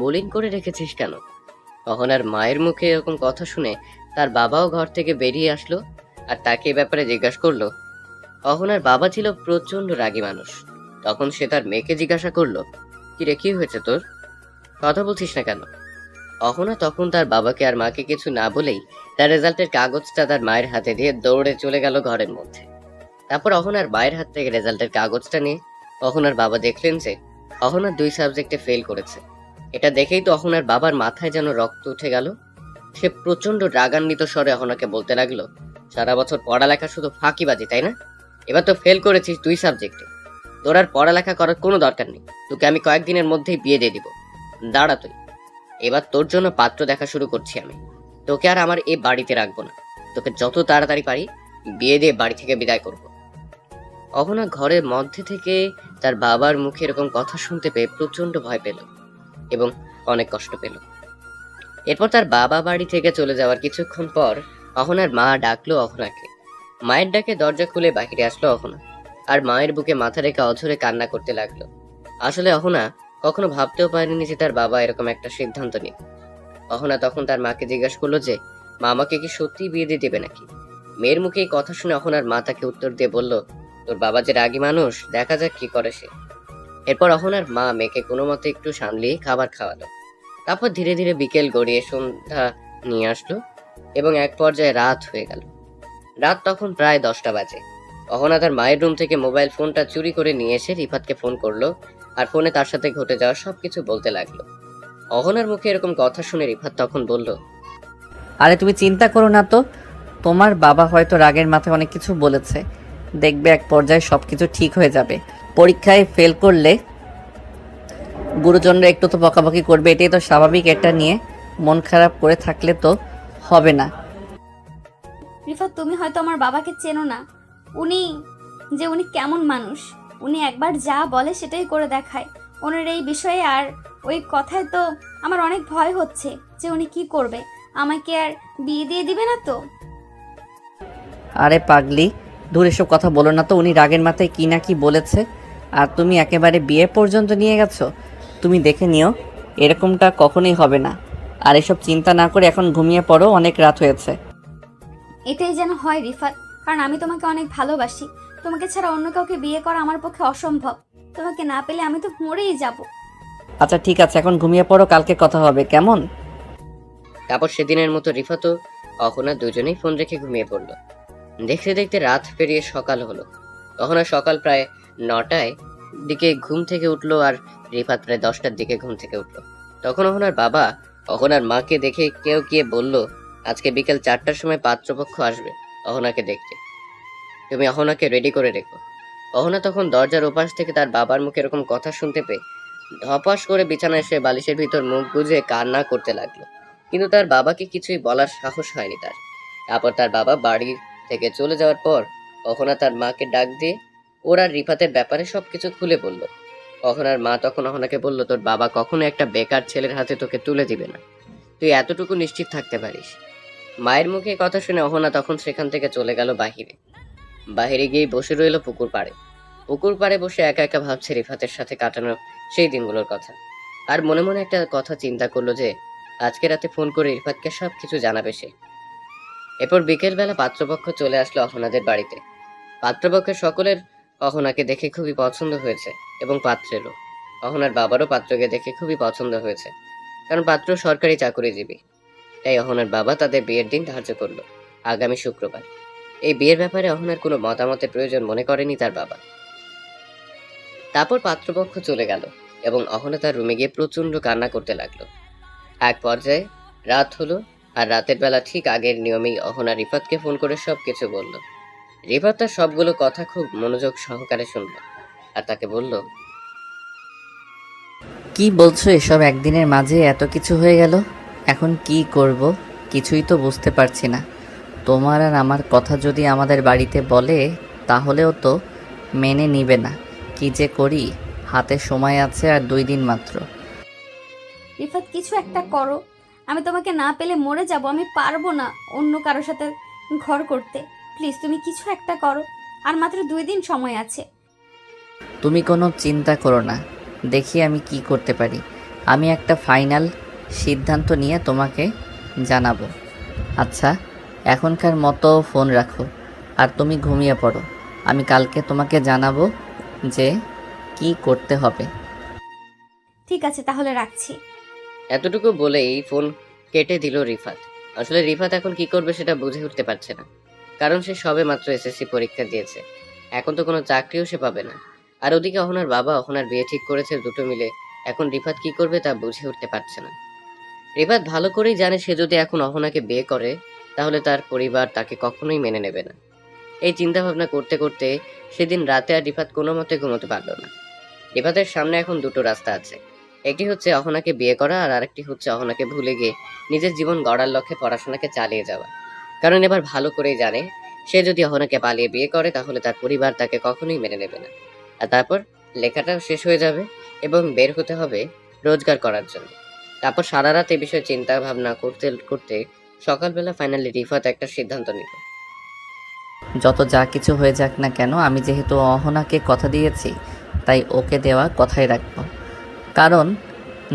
মলিন করে রেখেছিস কেন? অহনার মায়ের মুখে এরকম কথা শুনে তার বাবাও ঘর থেকে বেরিয়ে আসলো, আর তাকে এ ব্যাপারে জিজ্ঞাসা করলো। অহনার বাবা ছিল প্রচন্ড রাগী মানুষ। তখন সে তার মেয়েকে জিজ্ঞাসা করলো, কিরে, কি হয়েছে তোর, কথা বলছিস না কেন? অহনা তখন তার বাবাকে আর মাকে কিছু না বলেই তার রেজাল্টের কাগজটা তার মায়ের হাতে দিয়ে দৌড়ে চলে গেল ঘরের মধ্যে। তারপর অহনার মায়ের হাত থেকে রেজাল্টের কাগজটা নিয়ে অহনার বাবা দেখলেন যে অহনা 2 সাবজেক্টে ফেল করেছে। এটা দেখেই তো অহনার বাবার মাথায় যেন রক্ত উঠে গেল। সে প্রচন্ড রাগান্বিত স্বরে অহনাকে বলতে লাগলো, সারা বছর পড়ালেখা শুধু ফাঁকিবাজি, তাই না? এবার তো ফেল করেছিস 2 সাবজেক্টে, তোর আর পড়ালেখা করার কোনো দরকার নেই। তোকে আমি কয়েকদিনের মধ্যেই বিয়ে দিয়ে দিব। দাঁড়া তুই, এবার তোর জন্য পাত্র দেখা শুরু করছি আমি। তোকে আর আমার এই বাড়িতে রাখবো না, তোকে যত তাড়াতাড়ি পারি বিয়ে দিয়ে বাড়ি থেকে বিদায় করব। অহনা ঘরের মধ্যে থেকে তার বাবার মুখে এরকম কথা শুনতে পেয়ে প্রচন্ড ভয় পেল এবং অনেক কষ্ট পেল। এরপর তার বাবা বাড়ি থেকে চলে যাওয়ার কিছুক্ষণ পর অহনার মা ডাকলো অহনাকে। মায়ের ডাকে দরজা খুলে বাহিরে আসলো অহনা, আর মায়ের বুকে মাথা রেখে অঝরে কান্না করতে লাগলো। আসলে অহনা কখনো ভাবতেও পারেনি যে তার বাবা এরকম একটা সিদ্ধান্ত নিবে। অহনা তখন তার মাকে জিজ্ঞাসা করলো যে মা আমাকে কি সত্যি বিয়ে দিয়ে দেবে নাকি? মেয়ের মুখে এই কথা শুনে অহনার মা তাকে উত্তর দিয়ে বলল, তোর বাবা যে রাগী মানুষ, দেখা যাক কি করে সে। এরপর অহনার মা মেয়েকে কোনো মতে একটু সামলিয়ে খাবার খাওয়ালো। তারপর ধীরে ধীরে বিকেল গড়িয়ে সন্ধ্যা নিয়ে আসলো এবং এক পর্যায়ে রাত হয়ে গেল। রাত তখন প্রায় 10টা বাজে। অহনা তার মায়ের রুম থেকে মোবাইল ফোনটা চুরি করে নিয়ে এসে রিফাতকে ফোন করলো আর ফোনে তার সাথে ঘটে যাওয়া সবকিছু বলতে লাগলো। অহনার মুখে এরকম কথা শুনে রিফাত তখন বলল, আরে তুমি চিন্তা করো না তো, তোমার বাবা হয়তো রাগের মাথায় অনেক কিছু বলেছে, দেখবে এক পর্যায়ে সব কিছু ঠিক হয়ে যাবে। পরীক্ষায় ফেল করলে গুরুজনরা একটু তো বকাবকি করবে, এটাই তো স্বাভাবিক। এটা নিয়ে মন খারাপ করে থাকলে তো হবে না। রিফাত, তুমি হয়তো আমার বাবাকে চেনো না। উনি কেমন মানুষ। উনি একবার যা বলে সেটাই করে দেখায়। ওনার এই বিষয়ে আর ওই কথায় তো আমার অনেক ভয় হচ্ছে যে উনি কি করবে, আমাকে আর বিয়ে দিয়ে দিবে না তো। আরে পাগলি, দূর এসব কথা বলো না তো। উনি রাগের মাথায় কি না কি বলেছে, আর তুমি একেবারে বিয়ে পর্যন্ত নিয়ে গেছো। তুমি দেখে নিও, এরকমটা কখনোই হবে না। আর এসব চিন্তা না করে এখন ঘুমিয়ে পড়ো, অনেক রাত হয়েছে। এটাই যেন হয় রিফাত, কারণ আমি তোমাকে অনেক ভালোবাসি। তোমাকে ছাড়া অন্য কাউকে বিয়ে করা আমার পক্ষে অসম্ভব। তোমাকে না পেলে আমি তো মরেই যাব। আচ্ছা ঠিক আছে, এখন ঘুমিয়ে পড়ো, কালকে কথা হবে, কেমন? তারপর সেদিনের মতো রিফাত ও অহনা দুজনেই ফোন রেখে ঘুমিয়ে পড়লো। দেখতে দেখতে রাত পেরিয়ে সকাল হলো। অহনা সকাল প্রায় 9টায় দিকে ঘুম থেকে উঠলো, আর রিফাত প্রায় 10টার দিকে ঘুম থেকে উঠলো। তখন অহনার বাবা অহনার মাকে দেখে কেউ গিয়ে বলল, আজকে বিকেল 4টার সময় পাত্রপক্ষ আসবে অহনাকে দেখতে, তুমি অহনাকে রেডি করে রেখো। অহনা তখন দরজার ওপাশ থেকে তার বাবার মুখে এরকম কথা শুনতে পেয়ে ধপাস করে বিছানায় এসে বালিশের ভিতর মুখ গুজে কান্না করতে লাগলো। কিন্তু তার বাবাকে কিছুই বলার সাহস হয়নি তার। তারপর তার বাবা বাড়ি থেকে চলে যাওয়ার পর অহনা তার মাকে ডাক দিয়ে ওর আর রিফাতের ব্যাপারে সবকিছু খুলে বলল। অহনার মা তখন অহনাকে বলল, তোর বাবা কখনো একটা বেকার ছেলের হাতে তোকে তুলে দিবে না, তুই এতটুকু নিশ্চিত থাকতে পারিস। মায়ের মুখে কথা শুনে অহনা তখন সেখান থেকে চলে গেল বাহিরে। বাহিরে গিয়ে বসে রইল পুকুর পাড়ে। পুকুর পাড়ে বসে একা একা ভাবছে রিফাতের সাথে কাটানো সেই দিনগুলোর কথা। আর মনে মনে একটা কথা চিন্তা করলো যে আজকে রাতে ফোন করে রিফাতকে সবকিছু জানাবে সে। এরপর বিকেলবেলা পাত্রপক্ষ চলে আসলো অহনাদের বাড়িতে। পাত্রপক্ষের সকলের অহনাকে দেখে খুবই পছন্দ হয়েছে এবং পাত্রেরও। অহনার বাবারও পাত্রকে দেখে খুবই পছন্দ হয়েছে, কারণ পাত্র সরকারি চাকরিজীবী। তাই অহনার বাবা তাদের বিয়ের দিন ধার্য করলো আগামী শুক্রবার। এই বিয়ের ব্যাপারে অহনার কোনো মতামতের প্রয়োজন মনে করেনি তার বাবা। তারপর পাত্রপক্ষ চলে গেল এবং অহনা তার রুমে গিয়ে প্রচন্ড কান্না করতে লাগলো। এক পর্যায়ে রাত হলো, আর রাতের বেলা ঠিক আগের নিয়মেই অহনা রিফাতকে ফোন করে সবকিছু বলল। রিফাত তার সবগুলো কথা খুব মনোযোগ সহকারে শুনল আর তাকে বলল, কি বলছো এসব? একদিনের মাঝে এত কিছু হয়ে গেল, এখন কি করব কিছুই তো বুঝতে পারছি না। তোমার আর আমার কথা যদি আমাদের বাড়িতে বলে তাহলেও তো মেনে নিবে না। কি যে করি, হাতে সময় আছে আর 2 দিন মাত্র। রিফাত, কিছু একটা করো। আমি তোমাকে না পেলে মরে যাব। আমি পারবো না অন্য কারোর সাথে ঘর করতে। প্লিজ তুমি কিছু একটা করো। আর মাত্র 2 দিন সময় আছে। তুমি কোনো চিন্তা করো না, দেখি আমি কি করতে পারি। আমি একটা ফাইনাল সিদ্ধান্ত নিয়ে তোমাকে জানাবো। আচ্ছা, এখনকার মতো ফোন রাখো আর তুমি ঘুমিয়ে পড়ো। আমি কালকে তোমাকে জানাবো যে কি করতে হবে। ঠিক আছে, তাহলে রাখছি। এতটুকু বলেই ফোন কেটে দিল রিফাত। আসলে রিফাত এখন কি করবে সেটা বুঝে উঠতে পারছে না, কারণ সে সবে মাত্র এসএসসি পরীক্ষা দিয়েছে। এখন তো কোনো চাকরিও সে পাবে না। আর ওদিকে অহনার বাবা অহনার বিয়ে ঠিক করেছে, দুটো মিলে এখন রিফাত কি করবে তা বুঝে উঠতে পারছে না। রিফাত ভালো করেই জানে সে যদি এখন অহনাকে বিয়ে করে তাহলে তার পরিবার তাকে কখনোই মেনে নেবে না। এই চিন্তা ভাবনা করতে করতে সেদিন রাতে আর রিফাত কোনো মতে ঘুমোতে পারল না। রিফাতের সামনে এখন দুটো রাস্তা আছে, একটি হচ্ছে অহনাকে বিয়ে করা আর আরেকটি হচ্ছে অহনাকে ভুলে গিয়ে নিজের জীবন গড়ার লক্ষ্যে পড়াশোনাকে চালিয়ে যাওয়া। কারণ এবার ভালো করেই জানে সে যদি অহনাকে পালিয়ে বিয়ে করে তাহলে তার পরিবার তাকে কখনোই মেনে নেবে না। আর তারপর লেখাটাও শেষ হয়ে যাবে এবং বের হতে হবে রোজগার করার জন্য। তারপর সারা রাত এই বিষয়ে চিন্তা ভাবনা করতে করতে সকালবেলা ফাইনালি রিফাত একটা সিদ্ধান্ত নিল। যত যা কিছু হয়ে যাক না কেন, আমি যেহেতু অহনাকে কথা দিয়েছি তাই ওকে দেওয়া কথাই রাখব। কারণ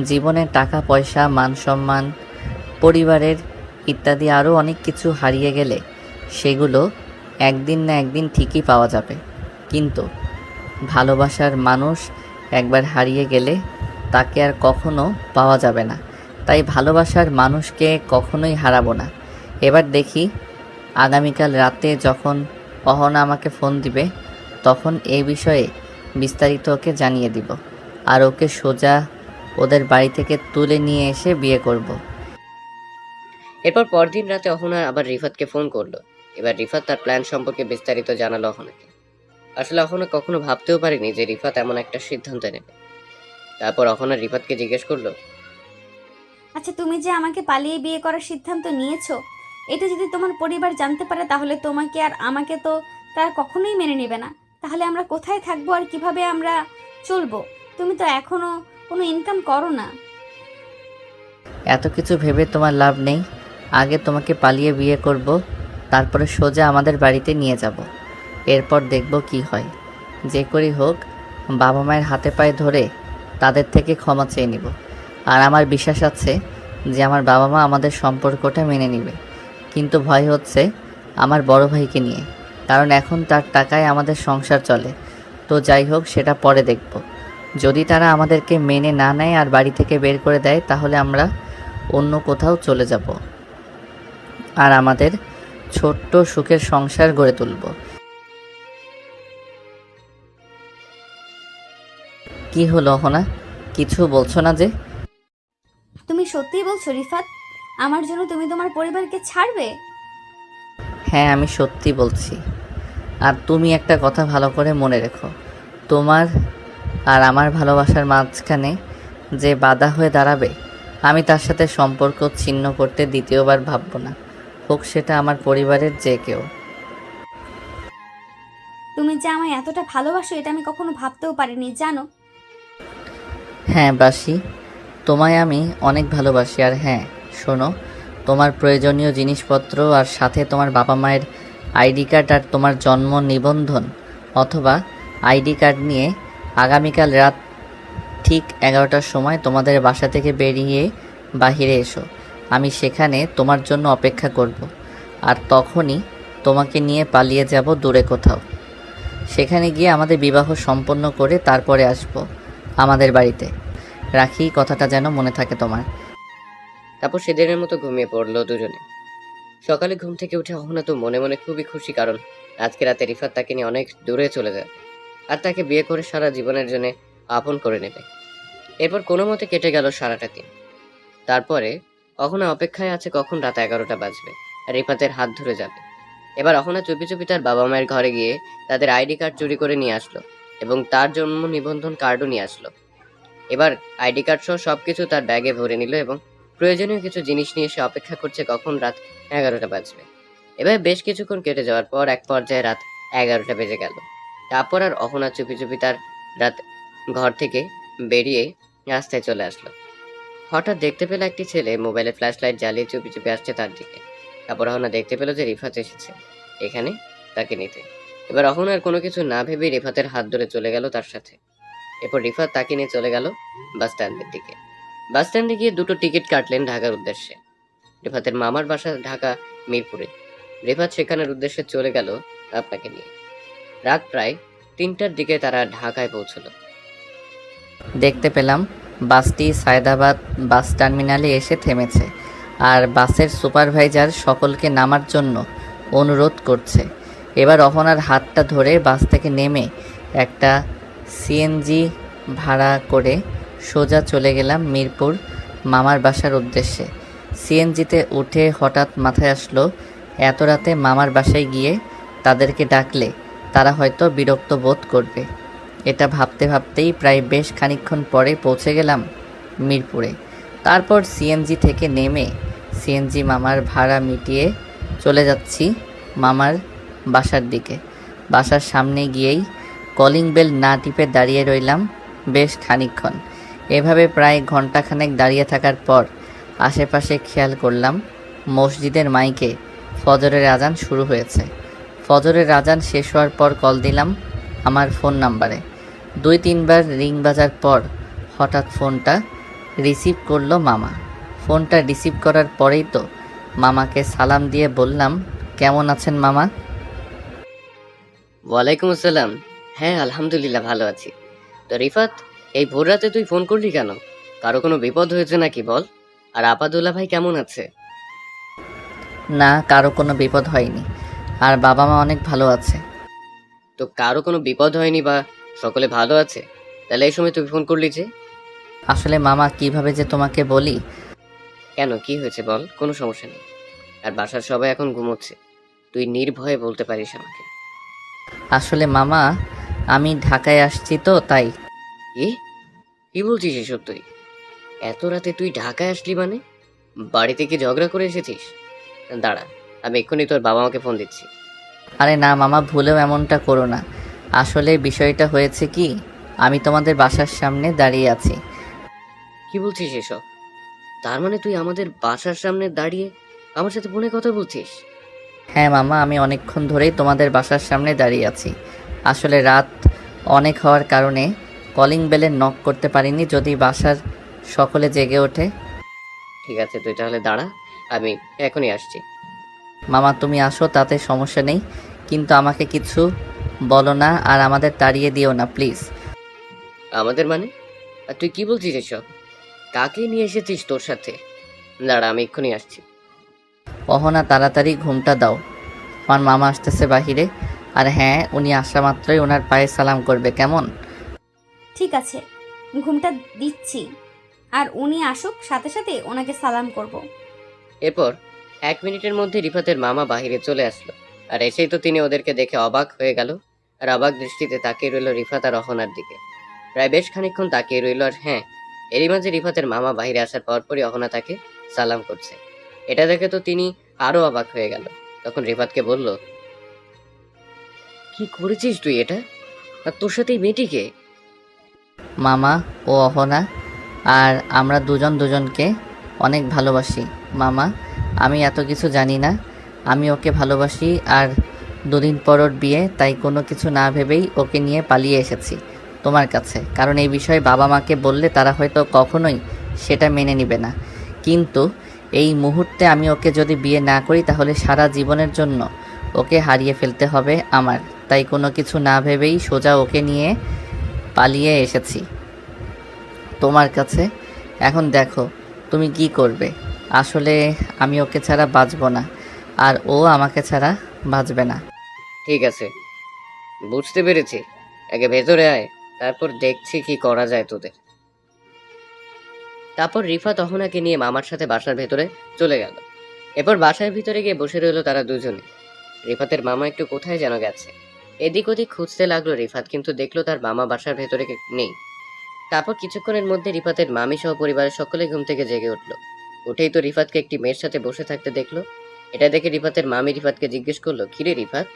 জীবনে টাকা পয়সা, মান সম্মান, পরিবারের ইত্যাদি আরও অনেক কিছু হারিয়ে গেলে সেগুলো একদিন না একদিন ঠিকই পাওয়া যাবে, কিন্তু ভালোবাসার মানুষ একবার হারিয়ে গেলে তাকে আর কখনো পাওয়া যাবে না। তাই ভালোবাসার মানুষকে কখনোই হারাবো না। এবার দেখি আগামীকাল রাতে যখন অহনা আমাকে ফোন দিবে তখন এই বিষয়ে বিস্তারিত ওকে জানিয়ে দিব। আর ওকে সোজা ওদের বাড়ি থেকে তুলে নিয়ে এসে বিয়ে করব। এরপর পরদিন রাতে অহনা আবার রিফাতকে ফোন করলো। এবার রিফাত তার প্ল্যান সম্পর্কে বিস্তারিত জানালো অহনাকে। আসলে অহনা কখনো ভাবতেও পারেনি যে রিফাত এমন একটা সিদ্ধান্ত নেবে। তারপর অহনা রিফাতকে জিজ্ঞেস করলো, আচ্ছা, তুমি যে আমাকে পালিয়ে বিয়ে করার সিদ্ধান্ত নিয়েছো, এটা যদি তোমার পরিবার জানতে পারে তাহলে তোমাকে আর আমাকে তো তারা কখনোই মেনে নেবে না। তাহলে আমরা কোথায় থাকবো আর কিভাবে আমরা চলবো? তুমি তো এখনো কোনো ইনকাম করো না। এত কিছু ভেবে তোমার লাভ নেই। আগে তোমাকে পালিয়ে বিয়ে করব, তারপরে সোজা আমাদের বাড়িতে নিয়ে যাব। এরপর দেখব কি হয়। যে করি হোক, বাবা মায়ের হাতে পায়ে ধরে তাদের থেকে ক্ষমা চেয়ে নিব। আর আমার বিশ্বাস আছে যে আমার বাবা মা আমাদের সম্পর্কটা মেনে নেবে। কিন্তু ভয় হচ্ছে আমার বড় ভাইকে নিয়ে, কারণ এখন তার টাকায় আমাদের সংসার চলে। তো যাই হোক, সেটা পরে দেখব। যদি তারা আমাদেরকে মেনে না নেয় আর বাড়ি থেকে বের করে দেয়, তাহলে আমরা অন্য কোথাও চলে যাব আর আমাদের ছোট্ট সুখের সংসার গড়ে তুলব। কি হলো অহনা, কিছু বলছো না যে? তুমি সত্যিই বলছো রিফাত? আমার জন্য তুমি তোমার পরিবারকে ছাড়বে? হ্যাঁ, আমি সত্যি বলছি। আর তুমি একটা কথা ভালো করে মনে রেখো, তোমার আর আমার ভালোবাসার মাঝখানে যে বাধা হয়ে দাঁড়াবে, আমি তার সাথে সম্পর্ক ছিন্ন করতে দ্বিতীয়বার ভাবব না, হোক সেটা আমার পরিবারের যে কেউ। তুমি যে আমায় এতটা ভালোবাসো এটা আমি কখনো ভাবতেও পারিনি, জানো? হ্যাঁ বাসি, তোমায় আমি অনেক ভালোবাসি। আর হ্যাঁ শোনো, তোমার প্রয়োজনীয় জিনিসপত্র আর সাথে তোমার বাবা মায়ের আইডি কার্ড আর তোমার জন্ম নিবন্ধন অথবা আইডি কার্ড নিয়ে আগামীকাল রাত ঠিক 11টার সময় তোমাদের বাসা থেকে বেরিয়ে বাহিরে এসো। আমি সেখানে তোমার জন্য অপেক্ষা করব। আর তখনই তোমাকে নিয়ে পালিয়ে যাব দূরে কোথাও। সেখানে গিয়ে আমাদের বিবাহ সম্পন্ন করে তারপরে আসব আমাদের বাড়িতে। রাখি, কথাটা যেন মনে থাকে তোমার। তারপর সেদিনের মতো ঘুমিয়ে পড়লো দুজনে। সকালে ঘুম থেকে উঠে অহনা তো মনে মনে খুবই খুশি, কারণ আজকে রাতে রিফাত তাকে নিয়ে অনেক দূরে চলে যাবে আর তাকে বিয়ে করে সারা জীবনের জন্য আপন করে নেবে। এরপর কোনো মতে কেটে গেল সারাটা দিন। তারপরে অহনা অপেক্ষায় আছে কখন রাত 11টা বাজবে আর রিফাতের হাত ধরে যাবে। এবার অহনা চুপি চুপি তার বাবা মায়ের ঘরে গিয়ে তাদের আইডি কার্ড চুরি করে নিয়ে আসলো এবং তার জন্ম নিবন্ধন কার্ডও নিয়ে আসলো। এবার আইডি কার্ড সহ সবকিছু তার ব্যাগে ভরে নিল এবং প্রয়োজনীয় কিছু জিনিস নিয়ে সে অপেক্ষা করছে কখন রাত 11টা বাজবে। এবার বেশ কিছুক্ষণ কেটে যাওয়ার পর এক পর্যায়ে রাত 11টা বেজে গেল। তারপর আর অহনা চুপি চুপি তার রাত ঘর থেকে বেরিয়ে রাস্তায় চলে আসলো। হঠাৎ দেখতে পেল একটি ছেলে মোবাইলে ফ্ল্যাশ লাইট জ্বালিয়ে চুপি চুপি আসছে তার দিকে। তারপর অহনা দেখতে পেল যে রিফাত এসেছে এখানে তাকে নিতে। এবার অহনা আর কোনো কিছু না ভেবে রিফাতের হাত ধরে চলে গেল তার সাথে। এরপর রিফাত তাকে নিয়ে চলে গেল বাস স্ট্যান্ডের দিকে। বাস স্ট্যান্ডে গিয়ে দুটো টিকিট কাটলেন ঢাকার উদ্দেশ্যে। রিফাতের মামার বাসা ঢাকা মিরপুরে। রিফাত সেখানের উদ্দেশ্যে চলে গেল আপনাকে নিয়ে। রাত প্রায় 3টার দিকে তারা ঢাকায় পৌঁছলো। দেখতে পেলাম বাসটি সায়দাবাদ বাস টার্মিনালে এসে থেমেছে আর বাসের সুপারভাইজার সকলকে নামার জন্য অনুরোধ করছে। এবার অহনার হাতটা ধরে বাস থেকে নেমে একটা সিএনজি ভাড়া করে সোজা চলে গেলাম মিরপুর মামার বাসার উদ্দেশ্যে। সিএনজিতে উঠে হঠাৎ মাথায় আসলো, এত রাতে মামার বাসায় গিয়ে তাদেরকে ডাকলে তারা হয়তো বিরক্ত বোধ করবে। এটা ভাবতে ভাবতেই প্রায় বেশ খানিকক্ষণ পরে পৌঁছে গেলাম মিরপুরে। তারপর সিএনজি থেকে নেমে সিএনজি মামার ভাড়া মিটিয়ে চলে যাচ্ছি মামার বাসার দিকে। বাসার সামনে গিয়েই কলিং বেল না টিপে দাঁড়িয়ে রইলাম বেশ খানিকক্ষণ। এভাবে প্রায় ঘন্টাখানেক দাঁড়িয়ে থাকার পর আশেপাশে খেয়াল করলাম মসজিদের মাইকে ফজরের আজান শুরু হয়েছে। ফজরের আজান শেষ হওয়ার পর কল দিলাম আমার ফোন নাম্বারে। 2-3 বার রিং বাজার পর হঠাৎ ফোনটা রিসিভ করলো মামা। ফোনটা রিসিভ করার পরেই তো মামাকে সালাম দিয়ে বললাম, কেমন আছেন মামা? ওয়ালাইকুম আসসালাম। হ্যাঁ আলহামদুলিল্লাহ ভালো আছি। তো রিফাত, এই ভোর রাতে তুই ফোন করলি কেন? কারো কোনো বিপদ হয়েছে নাকি বল? আর আপাদুল্লাহ ভাই কেমন আছে? না, কারো কোনো বিপদ হয়নি, আর বাবা মা অনেক ভালো আছে। তো কারো কোনো বিপদ হয়নি বা সকলে ভালো আছে? তাহলে এই সময় তুই ফোন করলি যে? আসলে মামা কিভাবে যে তোমাকে বলি। কেন, কি হয়েছে বল, কোনো সমস্যা নেই। আর বাসার সবাই এখন ঘুমোচ্ছে, তুই নির্ভয়ে বলতে পারিস আমাকে। আসলে মামা আমি ঢাকায় আসছি তো তাই। কি কি বলছিস এসব তুই? এত রাতে তুই ঢাকায় আসলি মানে? বাড়িতে কি ঝগড়া করে এসেছিস? দাঁড়া, আমি এক্ষুনি তোর বাবা মাকে ফোন দিচ্ছি। আরে না মামা, ভুলেও এমনটা করো না। আসলে বিষয়টা হয়েছে কি, আমি তোমাদের বাসার সামনে দাঁড়িয়ে আছি। কি বলছিস এসব? তার মানে তুই আমাদের বাসার সামনে দাঁড়িয়ে আমার সাথে ফোনে কথা বলছিস? হ্যাঁ মামা, আমি অনেকক্ষণ ধরেই তোমাদের বাসার সামনে দাঁড়িয়ে আছি। আসলে রাত অনেক হওয়ার কারণে কলিং বেলে নক করতে পারিনি, যদি বাসার সকলে জেগে ওঠে। ঠিক আছে, তুই তাহলে দাঁড়া, আমি এখনই আসছি। মামা তুমি আসো, তাতে সমস্যা নেই, কিন্তু আমাকে কিছু বলো না আর আমাদের তাড়িয়ে দিও না প্লিজ। আমাদের মানে? আর তুই কি বলছিস এসব? কাকে নিয়ে এসেছিস তোর সাথে? দাঁড়া, আমি এক্ষুনি আসছি। অহনা তাড়াতাড়ি ঘুমটা দাও, আমার মামা আসতেছে বাহিরে। আর হ্যাঁ, উনি আসা মাত্রই ওনার পায়ে সালাম করবে, কেমন? ঠিক আছে, ঘুমটা দিচ্ছি। আর উনি আসুক, সাথে সাথে ওনাকে সালাম করব। এরপর 1 মিনিটের মধ্যে রিফাতের মামা বাহিরে চলে আসলো। আর এসেই তো তিনি ওদেরকে দেখে অবাক হয়ে গেল। আর অবাক দৃষ্টিতে তাকিয়ে রইল রিফাত আর অহনার দিকে। প্রায় বেশ খানিকক্ষণ তাকিয়ে রইল। আর হ্যাঁ, এরই মাঝে রিফাতের মামা বাহিরে আসার পরপরই অহনা তাকে সালাম করছে। এটা দেখে তো তিনি আরো অবাক হয়ে গেল। তখন রিফাতকে বলল, কি করেছিস তুই এটা? আর তোর সাথে এই মেয়েটিকে? মামা ও অহনা, আর আমরা দুজন দুজনকে অনেক ভালোবাসি মামা। আমি এত কিছু জানি না, আমি ওকে ভালোবাসি। আর দুদিন পর ওর বিয়ে, তাই কোনো কিছু না ভেবেই ওকে নিয়ে পালিয়ে এসেছি তোমার কাছে। কারণ এই বিষয়ে বাবা মাকে বললে তারা হয়তো কখনোই সেটা মেনে নেবে না। কিন্তু এই মুহূর্তে আমি ওকে যদি বিয়ে না করি, তাহলে সারা জীবনের জন্য ওকে হারিয়ে ফেলতে হবে আমার। তাই কোনো কিছু না ভেবেই সোজা ওকে নিয়ে পালিয়ে এসেছি তোমার কাছে। এখন দেখো তুমি কি করবে। আসলে আমি ওকে ছাড়া বাঁচব না, আর ও আমাকে ছাড়া বাঁচবে না। ঠিক আছে, বুঝতে পেরেছি। আগে ভেতরে আয়, তারপর দেখছি কি করা যায় তোদের। তারপর রিফাত অহনাকে নিয়ে মামার সাথে বাসার ভেতরে চলে গেল। এরপর বাসার ভিতরে গিয়ে বসে রইল তারা দুজনে। রিফাতের মামা একটু কোথায় যেন গেছে। এদিক ওদিক খুঁজতে লাগলো রিফাত, কিন্তু দেখলো তার মামা বাসার ভেতরে নেই। তারপর কিছুক্ষণের মধ্যে রিফাতের মামি সহ পরিবারের সকলে ঘুম থেকে জেগে উঠলো। উঠেই তো রিফাতকে একটি মেয়ের সাথে বসে থাকতে দেখলো। এটা দেখে রিফাতের মামি রিফাতকে জিজ্ঞেস করলো, কিরে রিফাত,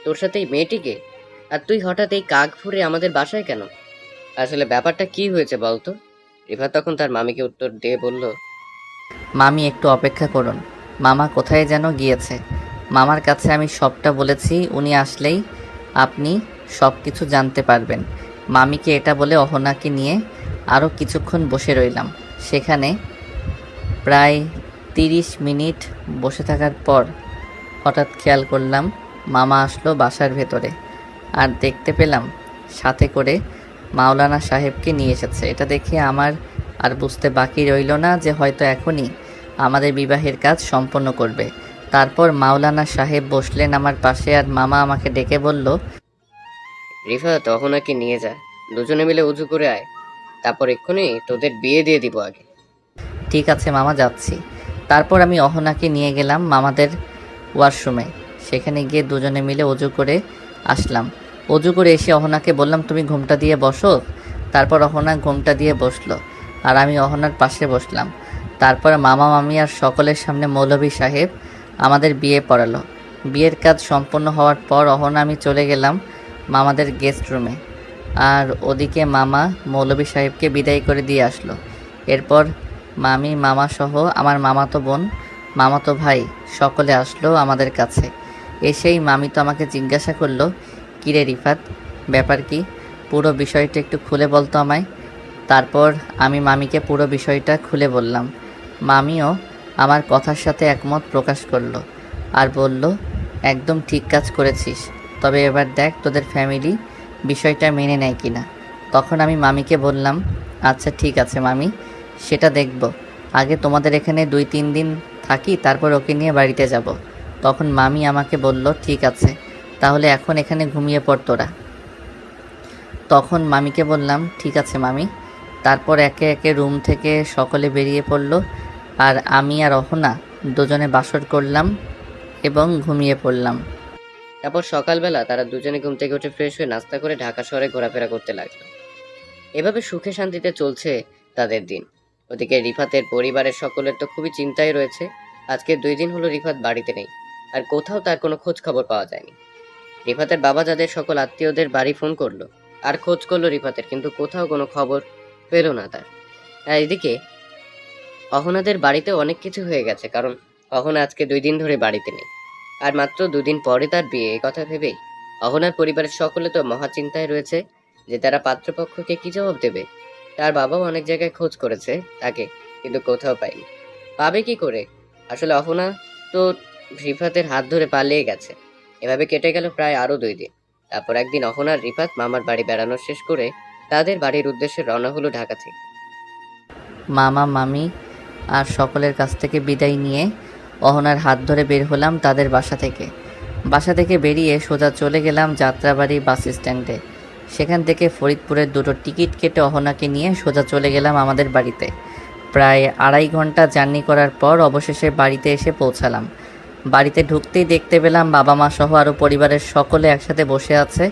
তোর সাথে এই মেয়েটিকে? আর তুই হঠাৎ এই কাক ফুরে আমাদের বাসায় কেন? আসলে ব্যাপারটা কি হয়েছে বলতো? রিফাত তখন তার মামিকে উত্তর দিয়ে বলল, মামি একটু অপেক্ষা করুন, মামা কোথায় যেন গিয়েছে। মামার কাছে আমি সবটা বলেছি, উনি আসলেই আপনি সব কিছু জানতে পারবেন। মামিকে এটা বলে অহনাকে নিয়ে আরও কিছুক্ষণ বসে রইলাম সেখানে। প্রায় 30 মিনিট বসে থাকার পর হঠাৎ খেয়াল করলাম মামা আসলো বাসার ভেতরে। আর দেখতে পেলাম সাথে করে মাওলানা সাহেবকে নিয়ে এসেছে। এটা দেখে আমার আর বুঝতে বাকি রইল না যে হয়তো এখনই আমাদের বিবাহের কাজ সম্পন্ন করবে। তারপর মাওলানা সাহেব বসলেন আমার পাশে, আর মামা আমাকে ডেকে বলল, রিফাত অহনাকে নিয়ে যা, দুজনে মিলে উজু করে আয়, তারপর এক্ষুনি তোদের বিয়ে দিয়ে দিব আগে। ঠিক আছে মামা, যাচ্ছি। তারপর আমি অহনাকে নিয়ে গেলাম মামাদের ওয়াশরুমে। সেখানে গিয়ে দুজনে মিলে অজু করে আসলাম। অজু করে এসে অহনাকে বললাম, তুমি ঘুমটা দিয়ে বসো। তারপর অহনা ঘুমটা দিয়ে বসলো, আর আমি অহনার পাশে বসলাম। তারপর মামা মামি আর সকলের সামনে মৌলভী সাহেব আমাদের বিয়ে পড়ালো। বিয়ের কাজ সম্পন্ন হওয়ার পর অহনা আমি চলে গেলাম মামাদের গেস্ট রুমে। আর ওদিকে মামা মৌলভী সাহেবকে বিদায় করে দিয়ে আসলো। এরপর মামি, মামা সহ আমার মামাতো বোন, মামাতো ভাই সকলে আসলো আমাদের কাছে। এসেই মামি তো আমাকে জিজ্ঞাসা করলো, কিরে রিফাত, ব্যাপার কি? পুরো বিষয়টা একটু খুলে বলতো আমায়। তারপর আমি মামিকে পুরো বিষয়টা খুলে বললাম। মামিও আমার কথার সাথে একমত প্রকাশ করলো আর বলল, একদম ঠিক কাজ করেছিস, তবে এবার দেখ তোদের ফ্যামিলি বিষয়টা মেনে নেয় কিনা। তখন আমি মামিকে বললাম, আচ্ছা ঠিক আছে মামি, সেটা দেখব। আগে তোমাদের এখানে 2-3 দিন থাকি, তারপর ওকে নিয়ে বাড়িতে যাব। তখন মামি আমাকে বলল, ঠিক আছে, তাহলে এখন এখানে ঘুমিয়ে পড় তোরা। তখন মামিকে বললাম ঠিক আছে মামি। তারপর একে একে রুম থেকে সকলে বেরিয়ে পড়ল, আর আমি আর অহনা দুজনে বাসর করলাম এবং ঘুমিয়ে পড়লাম। তারপর সকালবেলা তারা দুজনে ঘুম থেকে উঠে ফ্রেশ হয়ে নাস্তা করে ঢাকা শহরে ঘোরাফেরা করতে লাগলো। এভাবে সুখে শান্তিতে চলছে তাদের দিন। ওদিকে রিফাতের পরিবারের সকলের তো খুবই চিন্তায় রয়েছে। আজকে 2 দিন হলো রিফাত বাড়িতে নেই, আর কোথাও তার কোনো খোঁজ খবর পাওয়া যায়নি। রিফাতের বাবা যাদের সকল আত্মীয়দের বাড়ি ফোন করলো আর খোঁজ করলো রিফাতের, কিন্তু কোথাও কোনো খবর পেল না তার। আর এদিকে অহনাদের বাড়িতে অনেক কিছু হয়ে গেছে, কারণ অহনা আজকে 2 দিন ধরে বাড়িতে নেই। আর মাত্র 2 দিন পরে তার বিয়ে, এই কথা ভেবেই অহনার পরিবারের সকলে তো মহা চিন্তায় রয়েছে যে তারা পাত্রপক্ষকে কি জবাব দেবে। তার বাবাও অনেক জায়গায় খোঁজ করেছে তাকে, কিন্তু কোথাও পায়নি। পাবে কি করে? আসলে অহনা তো রিফাতের হাত ধরে পালিয়ে গেছে। এভাবে কেটে গেল প্রায় আরো 2 দিন। তারপর একদিন অহনার রিফাত মামার বাড়ি বেড়ানো শেষ করে তাদের বাড়ির উদ্দেশ্যে রওনা হলো ঢাকা থেকে। মামা মামি আর সকলের কাছ থেকে বিদায় নিয়ে অহনার হাত ধরে বের হলাম তাদের বাসা থেকে বেরিয়ে সোজা চলে গেলাম যাত্রাবাড়ি বাস স্ট্যান্ডে। সেখান থেকে ফরিদপুরের 2টো টিকিট কেটে অহনাকে নিয়ে সোজা চলে গেলাম আমাদের বাড়িতে। প্রায় 2.5 ঘন্টা জার্নি করার পর অবশেষে বাড়িতে এসে পৌঁছালাম। বাড়িতে ঢুকতেই দেখতে পেলাম বাবা মা সহ আরও পরিবারের সকলে একসাথে বসে আছে।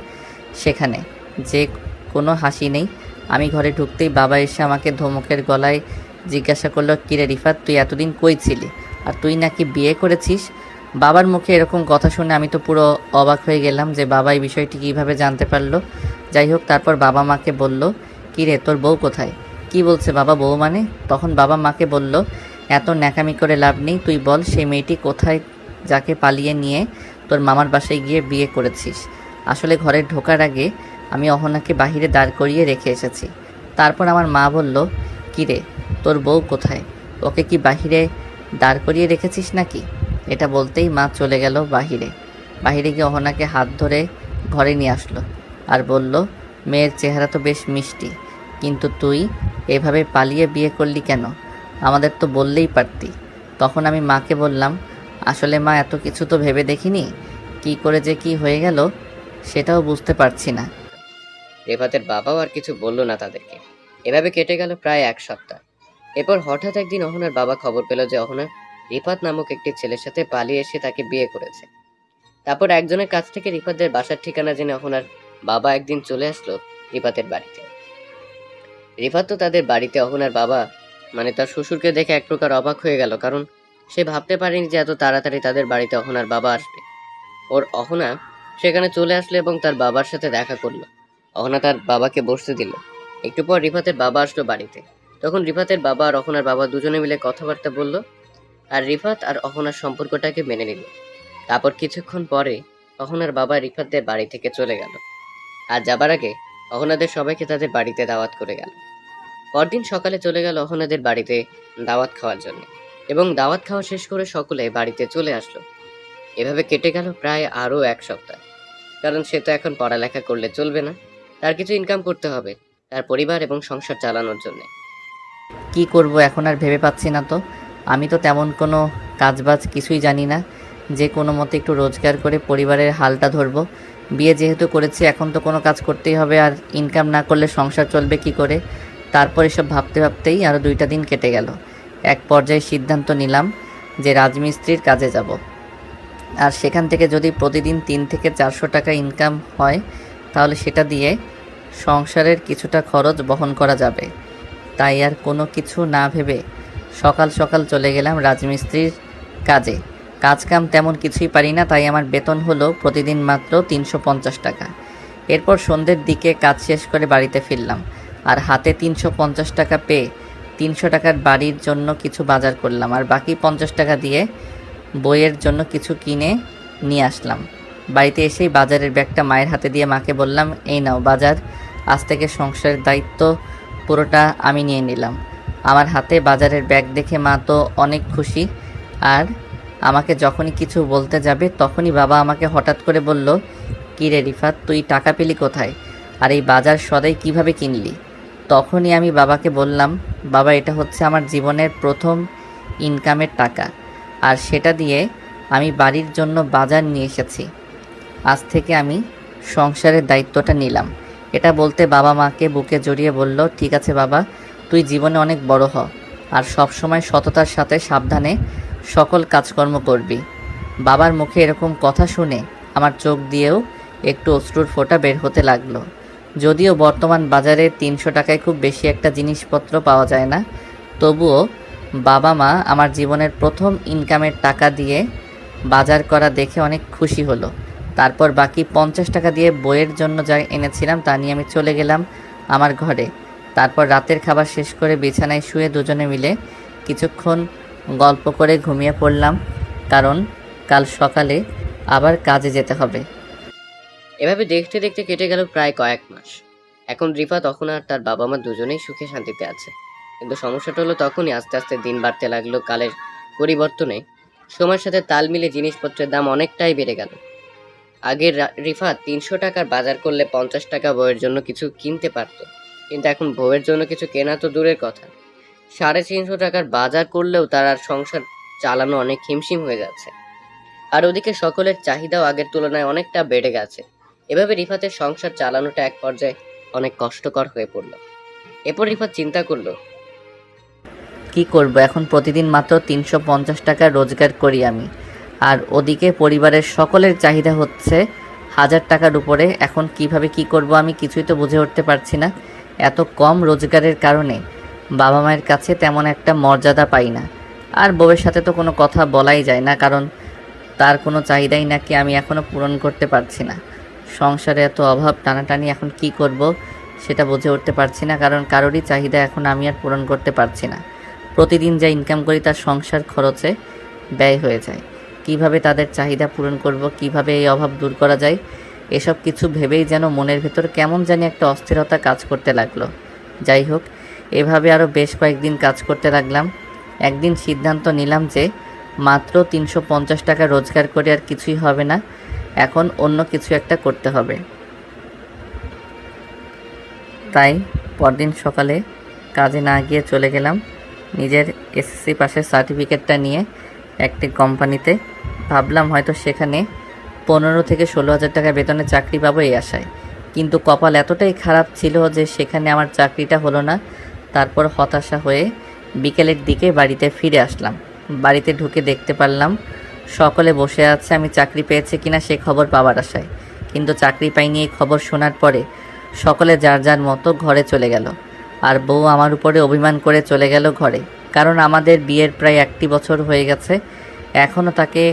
সেখানে যে কোনো হাসি নেই। আমি ঘরে ঢুকতেই বাবা এসে আমাকে ধমকের গলায় জিজ্ঞাসা করলো, কিরে রিফাত, তুই এতদিন কই ছিলি? আর তুই নাকি বিয়ে করেছিস? বাবার মুখে এরকম কথা শুনে আমি তো পুরো অবাক হয়ে গেলাম যে বাবা এই বিষয়টি কীভাবে জানতে পারলো। যাই হোক, তারপর বাবা মাকে বলল, কিরে তোর বউ কোথায়? কি বলছে বাবা, বউ মানে? তখন বাবা মাকে বলল, এত ন্যাকামি করে লাভ নেই, তুই বল সেই মেয়েটি কোথায় যাকে পালিয়ে নিয়ে তোর মামার বাসায় গিয়ে বিয়ে করেছিস। আসলে ঘরে ঢোকার আগে আমি অহনাকে বাহিরে দাঁড় করিয়ে রেখে এসেছি। তারপর আমার মা বলল, কিরে তোর বউ কোথায়? ওকে কি বাহিরে দাঁড় করিয়ে রেখেছিস নাকি? এটা বলতেই মা চলে গেল বাহিরে গিয়ে অহনাকে হাত ধরে ঘরে নিয়ে আসলো আর বলল, মেয়ের চেহারা তো বেশ মিষ্টি, কিন্তু তুই এভাবে পালিয়ে বিয়ে করলি কেন? আমাদের তো বললেই পারতি। তখন আমি মাকে বললাম, আসলে মা এত কিছু তো ভেবে দেখিনি, কি করে যে কি হয়ে গেল সেটাও বুঝতে পারছি না। রিফাতের বাবাও আর কিছু বলল না তাদেরকে। এভাবে কেটে গেল প্রায় 1 সপ্তাহ। এরপর হঠাৎ একদিন অহনার বাবা খবর পেল যে অহনা রিফাত নামক একটি ছেলের সাথে পালিয়ে এসে তাকে বিয়ে করেছে। তারপর একজনের কাছ থেকে রিফাতের বাসার ঠিকানা জেনে অহনার বাবা একদিন চলে আসলো রিফাতের বাড়িতে। রিফাত তো তাদের বাড়িতে অহনার বাবা মানে তার শ্বশুরকে দেখে এক প্রকার অবাক হয়ে গেল, কারণ সে ভাবতে পারেনি যে এত তাড়াতাড়ি তাদের বাড়িতে অহনার বাবা আসবে। অহনা সেখানে চলে আসলো এবং তার বাবার সাথে দেখা করলো। অহনা তার বাবাকে বসতে দিল। একটু পর রিফাতের বাবা আসলো বাড়িতে। তখন রিফাতের বাবা আর অহনার বাবা দুজনে মিলে কথাবার্তা বলল, আর রিফাত আর অহনার সম্পর্কটাকে মেনে নিল। তারপর কিছুক্ষণ পরে অহনার বাবা রিফাতদের বাড়ি থেকে চলে গেল। আর যাবার আগে অহনাদের সবাইকে তাদের বাড়িতে দাওয়াত করে গেল। পরদিন সকালে চলে গেল অহনাদের বাড়িতে দাওয়াত খাওয়ার জন্য, এবং দাওয়াত খাওয়া শেষ করে সকলে বাড়িতে চলে আসলো। এভাবে কেটে গেল প্রায় আরও 1 সপ্তাহ। কারণ সে তো এখন পড়ালেখা করলে চলবে না, তার কিছু ইনকাম করতে হবে তার পরিবার এবং সংসার চালানোর জন্য। কি করব এখন আর ভেবে পাচ্ছি না। তো আমি তো তেমন কোনো কাজবাজ কিছুই জানি না যে কোনো মতে একটু রোজগার করে পরিবারের হালটা ধরবো। বিয়ে যেহেতু করেছি এখন তো কোনো কাজ করতেই হবে, আর ইনকাম না করলে সংসার চলবে কি করে? তারপর এসব ভাবতে ভাবতেই আরও 2টা দিন কেটে গেল। এক পর্যায়ে সিদ্ধান্ত নিলাম যে রাজমিস্ত্রির কাজে যাব, আর সেখান থেকে যদি প্রতিদিন 3 থেকে 400 টাকা ইনকাম হয় তাহলে সেটা দিয়ে সংসারের কিছুটা খরচ বহন করা যাবে। তাই আর কোনো কিছু না ভেবে সকাল সকাল চলে গেলাম রাজমিস্ত্রির কাজে। কাজকাম তেমন কিছুই পারি না, তাই আমার বেতন হলো প্রতিদিন মাত্র 350 টাকা। এরপর সন্ধ্যের দিকে কাজ শেষ করে বাড়িতে ফিরলাম, আর হাতে 350 টাকা পেয়ে 300 টাকার বাড়ির জন্য কিছু বাজার করলাম, আর বাকি 50 টাকা দিয়ে বইয়ের জন্য কিছু কিনে নিয়ে আসলাম। বাড়িতে এসেই বাজারের ব্যাগটা মায়ের হাতে দিয়ে মাকে বললাম, এই নাও বাজার, আজ থেকে সংসারের দায়িত্ব পুরোটা আমি নিয়ে নিলাম। আমার হাতে বাজারের ব্যাগ দেখে মা তো অনেক খুশি, আর আমাকে যখনই কিছু বলতে যাবে তখনই বাবা আমাকে হঠাৎ করে বলল, কী রে রিফাত, তুই টাকা পেলি কোথায়? আর এই বাজার সদাই কিভাবে কিনলি? তখনই আমি বাবাকে বললাম, বাবা এটা হচ্ছে আমার জীবনের প্রথম ইনকামের টাকা, আর সেটা দিয়ে আমি বাড়ির জন্য বাজার নিয়ে এসেছি। আজ থেকে আমি সংসারের দায়িত্বটা নিলাম। এটা বলতে বাবা মাকে বুকে জড়িয়ে বলল, ঠিক আছে বাবা, তুই জীবনে অনেক বড় হ, আর সব সময় সততার সাথে সাবধানে সকল কাজকর্ম করবি। বাবার মুখে এরকম কথা শুনে আমার চোখ দিয়েও একটু অশ্রুর ফোঁটা বের হতে লাগলো। যদিও বর্তমান বাজারে 300 টাকায় খুব বেশি একটা জিনিসপত্র পাওয়া যায় না, তবুও বাবা মা আমার জীবনের প্রথম ইনকামের টাকা দিয়ে বাজার করা দেখে অনেক খুশি হলো। তারপর বাকি 50 টাকা দিয়ে বইয়ের জন্য যা এনেছিলাম তা নিয়ে আমি চলে গেলাম আমার ঘরে। তারপর রাতের খাবার শেষ করে বিছানায় শুয়ে দুজনে মিলে কিছুক্ষণ গল্প করে ঘুমিয়ে পড়লাম, কারণ কাল সকালে আবার কাজে যেতে হবে। এভাবে দেখতে দেখতে কেটে গেল প্রায় কয়েক মাস। এখন রিফাত, অহনা আর তার বাবা মা দুজনেই সুখে শান্তিতে আছে। কিন্তু সমস্যাটা হলো তখনই আস্তে আস্তে দিন বাড়তে লাগলো। কালের পরিবর্তনে সময়ের সাথে তাল মিলে জিনিসপত্রের দাম অনেকটাই বেড়ে গেল। আগে রিফাত 300 টাকার বাজার করলে 50 টাকা বউয়ের জন্য কিছু কিনতে পারত, কিন্তু এখন বউয়ের জন্য কিছু কেনা তো দূরের কথা, 350 টাকার বাজার করলেও তার আর সংসার চালানো অনেক হিমশিম হয়ে যাচ্ছে। আর ওদিকে সকলের চাহিদাও আগের তুলনায় অনেকটা বেড়ে গেছে। এভাবে রিফাতের সংসার চালানোটা এক পর্যায়ে অনেক কষ্টকর হয়ে পড়ল। এরপর রিফাত চিন্তা করলো, কি করব, এখন প্রতিদিন মাত্র 350 টাকা রোজগার করি আমি, আর ওদিকে পরিবারের সকলের চাহিদা হচ্ছে 1000 টাকার উপরে। এখন কিভাবে কি করব আমি কিছুই তো বুঝে উঠতে পারছি না। এত কম রোজগারের কারণে বাবা মায়ের কাছে তেমন একটা মর্যাদা পাই না, আর বউয়ের সাথে তো কোনো কথা বলাই যায় না, কারণ তার কোনো চাহিদাই নাকি আমি এখনও পূরণ করতে পারছি না। সংসারে এত অভাব টানাটানি, এখন কি করব সেটা বুঝে উঠতে পারছি না, কারণ কারোরই চাহিদা এখন আমি আর পূরণ করতে পারছি না। প্রতিদিন যা ইনকাম করি তার সংসার খরচে ব্যয় হয়ে যায়। কিভাবে তাদের চাহিদা পূরণ করব, কিভাবে এই অভাব দূর করা যায়, এসব কিছু ভেবেই যেন মনের ভেতর কেমন জানি একটা অস্থিরতা কাজ করতে লাগলো। যাই হোক, এভাবে আরও বেশ কয়েকদিন কাজ করতে লাগলাম। একদিন সিদ্ধান্ত নিলাম যে মাত্র 350 টাকা রোজগার করে আর কিছুই হবে না, এখন অন্য কিছু একটা করতে হবে। তাই পরদিন সকালে কাজে না গিয়ে চলে গেলাম নিজের এসএসসি পাশের সার্টিফিকেটটা নিয়ে একটি কোম্পানিতে। ভাবলাম হয়তো সেখানে 15 থেকে 16 হাজার টাকা বেতনে চাকরি পাবো এই আশায়, কিন্তু কপাল এতটাই খারাপ ছিল যে সেখানে আমার চাকরিটা হলো না। তারপর হতাশা হয়ে বিকেলের দিকে বাড়িতে ফিরে আসলাম। বাড়িতে ঢুকে দেখতে পারলাম সকলে বসে আছে আমি চাকরি পেয়েছে কিনা সে খবর পাওয়ার আশায়, কিন্তু চাকরি পাইনি এই খবর শোনার পরে সকলে যার যার মতো ঘরে চলে গেল। আর বউ আমার উপরে অভিমান করে চলে গেল ঘরে, কারণ আমাদের বিয়ের প্রায় 1টি বছর হয়ে গেছে, এখনও তাকে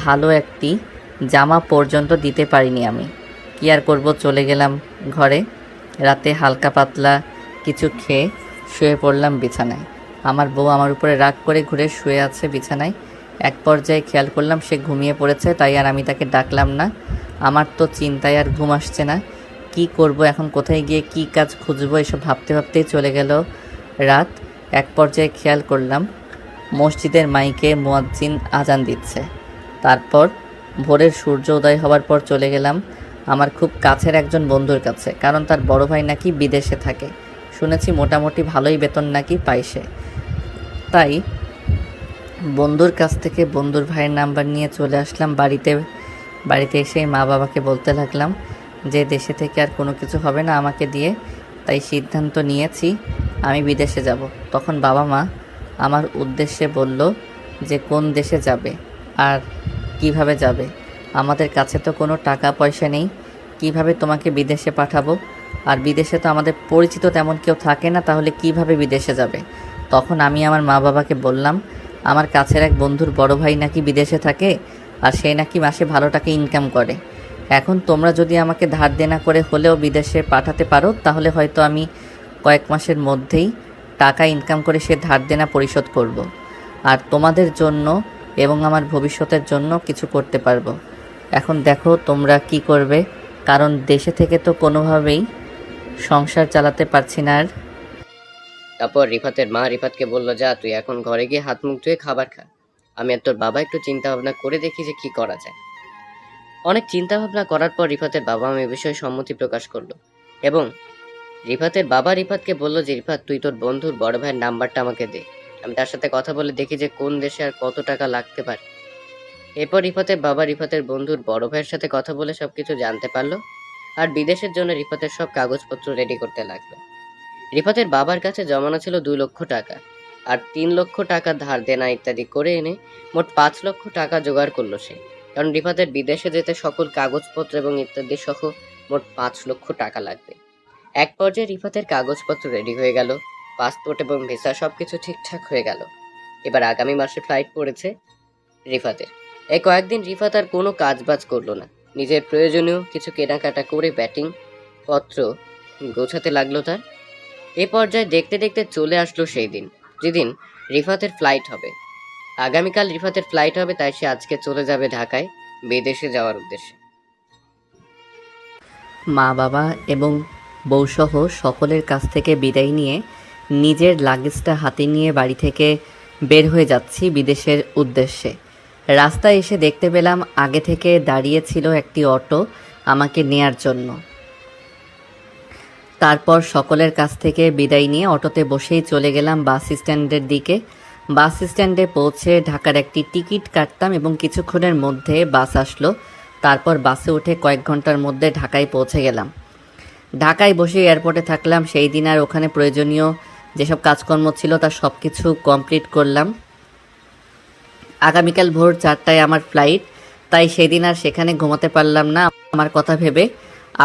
ভালো একটি জামা পর্যন্ত দিতে পারিনি আমি। কি আর করব, চলে গেলাম ঘরে। রাতে হালকা পাতলা কিছু খেয়ে শুয়ে পড়লাম বিছানায়। আমার বউ আমার উপরে রাগ করে ঘুরে শুয়ে আছে বিছানায়। এক পর্যায়ে খেয়াল করলাম সে ঘুমিয়ে পড়েছে, তাই আর আমি তাকে ডাকলাম না। আমার তো চিন্তায় আর ঘুম আসছে না। কি করব এখন, কোথায় গিয়ে কি কাজ খুঁজবো, এসব ভাবতে ভাবতেই চলে গেল রাত। এক পর্যায়ে খেয়াল করলাম মসজিদের মাইকে মুয়াজ্জিন আজান দিচ্ছে। তারপর ভোরের সূর্য উদয় হওয়ার পর চলে গেলাম আমার খুব কাছের একজন বন্ধুর কাছে, কারণ তার বড় ভাই নাকি বিদেশে থাকে, শুনেছি মোটামুটি ভালোই বেতন নাকি পায় সে। তাই বন্ধুর কাছ থেকে বন্ধুর ভাইয়ের নাম্বার নিয়ে চলে আসলাম বাড়িতে। বাড়িতে এসে মা বাবাকে বলতে লাগলাম যে দেশে থেকে আর কোনো কিছু হবে না আমাকে দিয়ে, তাই সিদ্ধান্ত নিয়েছি আমি বিদেশে যাব। তখন বাবা মা আমার উদ্দেশ্যে বলল যে কোন দেশে যাবে আর কিভাবে যাবে, আমাদের কাছে তো কোনো টাকা পয়সা নেই, কিভাবে তোমাকে বিদেশে পাঠাবো, আর বিদেশে তো আমাদের পরিচিত তেমন কেউ থাকে না, তাহলে কিভাবে বিদেশে যাবে। তখন আমি আমার মা বাবাকে বললাম আমার কাছের এক বন্ধুর বড় ভাই নাকি বিদেশে থাকে, আর সে নাকি মাসে ভালো টাকা ইনকাম করে। এখন তোমরা যদি আমাকে ধার দেনা করে হলেও বিদেশে পাঠাতে পারো, তাহলে হয়তো আমি কয়েক মাসের মধ্যেই টাকা ইনকাম করে সে ধার দেনা পরিশোধ করব, আর তোমাদের জন্য এবং আমার ভবিষ্যতের জন্য কিছু করতে পারবো। এখন দেখো তোমরা কি করবে, কারণ দেশে থেকে তো কোনোভাবেই সংসার চালাতে পারছি না আর। তারপর রিফাতের মা রিফাতকে বলল, যা তুই এখন ঘরে গিয়ে হাত মুখ ধুয়ে খাবার খা, আমি আর তোর বাবা একটু চিন্তা ভাবনা করে দেখি যে কি করা যায়। অনেক চিন্তা ভাবনা করার পর রিফাতের বাবা মা এ বিষয়ে সম্মতি প্রকাশ করলো, এবং রিফাতের বাবা রিফাতকে বলল যে রিফাত, তুই তোর বন্ধুর বড় ভাইয়ের নাম্বারটা আমাকে দে, আমি তার সাথে কথা বলে দেখি যে কোন দেশে আর কত টাকা লাগতে পারে। এরপর রিফাতের বাবা রিফাতের বন্ধুর বড় ভাইয়ের সাথে কথা বলে সবকিছু জানতে পারলো, আর বিদেশের জন্য রিফাতের সব কাগজপত্র রেডি করতে লাগলো। রিফাতের বাবার কাছে জমানো ছিল 2 লক্ষ টাকা, আর 3 লক্ষ টাকা ধার দেনা ইত্যাদি করে এনে মোট 5 লক্ষ টাকা জোগাড় করলো সে। কারণ রিফাতের বিদেশে যেতে সকল কাগজপত্র এবং ইত্যাদি সহ মোট 5 লক্ষ টাকা লাগবে। এক পর্যায়ে রিফাতের কাগজপত্র রেডি হয়ে গেল, পাসপোর্ট এবং ভিসা সবকিছু ঠিকঠাক হয়ে গেল। এবার আগামী মাসে ফ্লাইট পড়েছে রিফাতের। এই কয়েকদিন রিফাত আর কোনো কাজবাজ করলো না, নিজের প্রয়োজনীয় কিছু কেনাকাটা করে ব্যাটিং পত্র গোছাতে লাগলো তার। এ পর্যায়ে দেখতে দেখতে চলে আসলো সেই দিন যেদিন রিফাতের ফ্লাইট হবে। আগামীকাল রিফাতের ফ্লাইট হবে, তাই সে আজকে চলে যাবে ঢাকায় বিদেশে যাওয়ার উদ্দেশ্যে। মা বাবা এবং বউসহ সকলের কাছ থেকে বিদায় নিয়ে নিজের লাগেজটা হাতে নিয়ে বাড়ি থেকে বের হয়ে যাচ্ছি বিদেশের উদ্দেশ্যে। রাস্তায় এসে দেখতে পেলাম আগে থেকে দাঁড়িয়ে ছিল একটি অটো আমাকে নেয়ার জন্য। তারপর সকলের কাছ থেকে বিদায় নিয়ে অটোতে বসেই চলে গেলাম বাস স্ট্যান্ডের দিকে। বাস স্ট্যান্ডে পৌঁছে ঢাকার একটি টিকিট কাটতাম এবং কিছুক্ষণের মধ্যে বাস আসলো। তারপর বাসে উঠে কয়েক ঘন্টার মধ্যে ঢাকায় পৌঁছে গেলাম। ঢাকায় বসে এয়ারপোর্টে থাকলাম সেই দিন, আর ওখানে প্রয়োজনীয় যেসব কাজকর্ম ছিল তার সব কিছু কমপ্লিট করলাম। আগামীকাল ভোর 4টায় আমার ফ্লাইট, তাই সেদিন আর সেখানে ঘুমাতে পারলাম না। আমার কথা ভেবে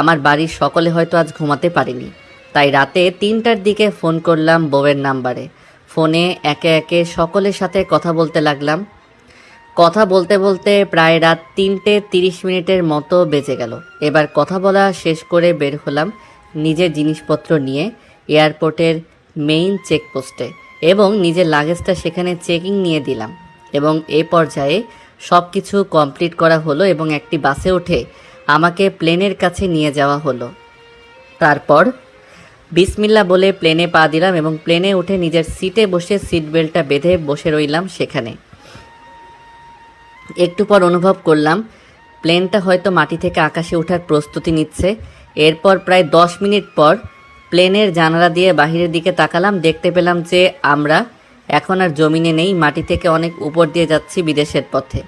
আমার বাড়ির সকলে হয়তো আজ ঘুমাতে পারেনি, তাই রাতে 3টার দিকে ফোন করলাম বউয়ের নাম্বারে। ফোনে একে একে সকলের সাথে কথা বলতে লাগলাম। কথা বলতে বলতে প্রায় রাত 3:30 মতো বেজে গেল। এবার কথা বলা শেষ করে বের হলাম নিজের জিনিসপত্র নিয়ে এয়ারপোর্টের মেইন চেকপোস্টে এবং নিজের লাগেজটা সেখানে চেকিং নিয়ে দিলাম। এবং এই পর্যায়ে সব কিছু কমপ্লিট করা হলো এবং একটি বাসে উঠে আমাকে প্লেনের কাছে নিয়ে যাওয়া হলো। তারপর বিসমিল্লাহ বলে প্লেনে পা দিলাম এবং প্লেনে উঠে নিজের সিটে বসে সিট বেল্টটা বেঁধে বসে রইলাম সেখানে। একটু পর অনুভব করলাম প্লেনটা হয়তো মাটি থেকে আকাশে ওঠার প্রস্তুতি নিচ্ছে। এরপর প্রায় 10 মিনিট পর প্লেনের জানালা দিয়ে বাহিরের দিকে তাকালাম, দেখতে পেলাম যে আমরা এখন আর জমিনে নেই, মাটি থেকে অনেক উপর দিয়ে যাচ্ছি বিদেশের পথে।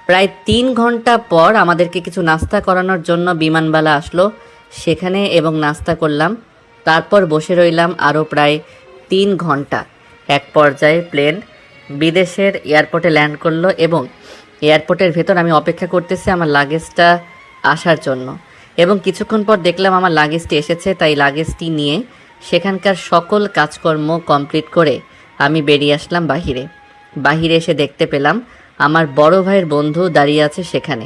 প্রায় 3 ঘন্টা পর আমাদেরকে কিছু নাস্তা করানোর জন্য বিমানবালা আসলো সেখানে এবং নাস্তা করলাম। তারপর বসে রইলাম আরও প্রায় 3 ঘন্টা। এক পর্যায়ে প্লেন বিদেশের এয়ারপোর্টে ল্যান্ড করলো এবং এয়ারপোর্টের ভেতর আমি অপেক্ষা করতেছি আমার লাগেজটা আসার জন্য। এবং কিছুক্ষণ পর দেখলাম আমার লাগেজটি এসেছে, তাই লাগেজটি নিয়ে সেখানকার সকল কাজকর্ম কমপ্লিট করে আমি বেরিয়ে আসলাম বাহিরে এসে দেখতে পেলাম আমার বড় ভাইয়ের বন্ধু দাঁড়িয়ে আছে সেখানে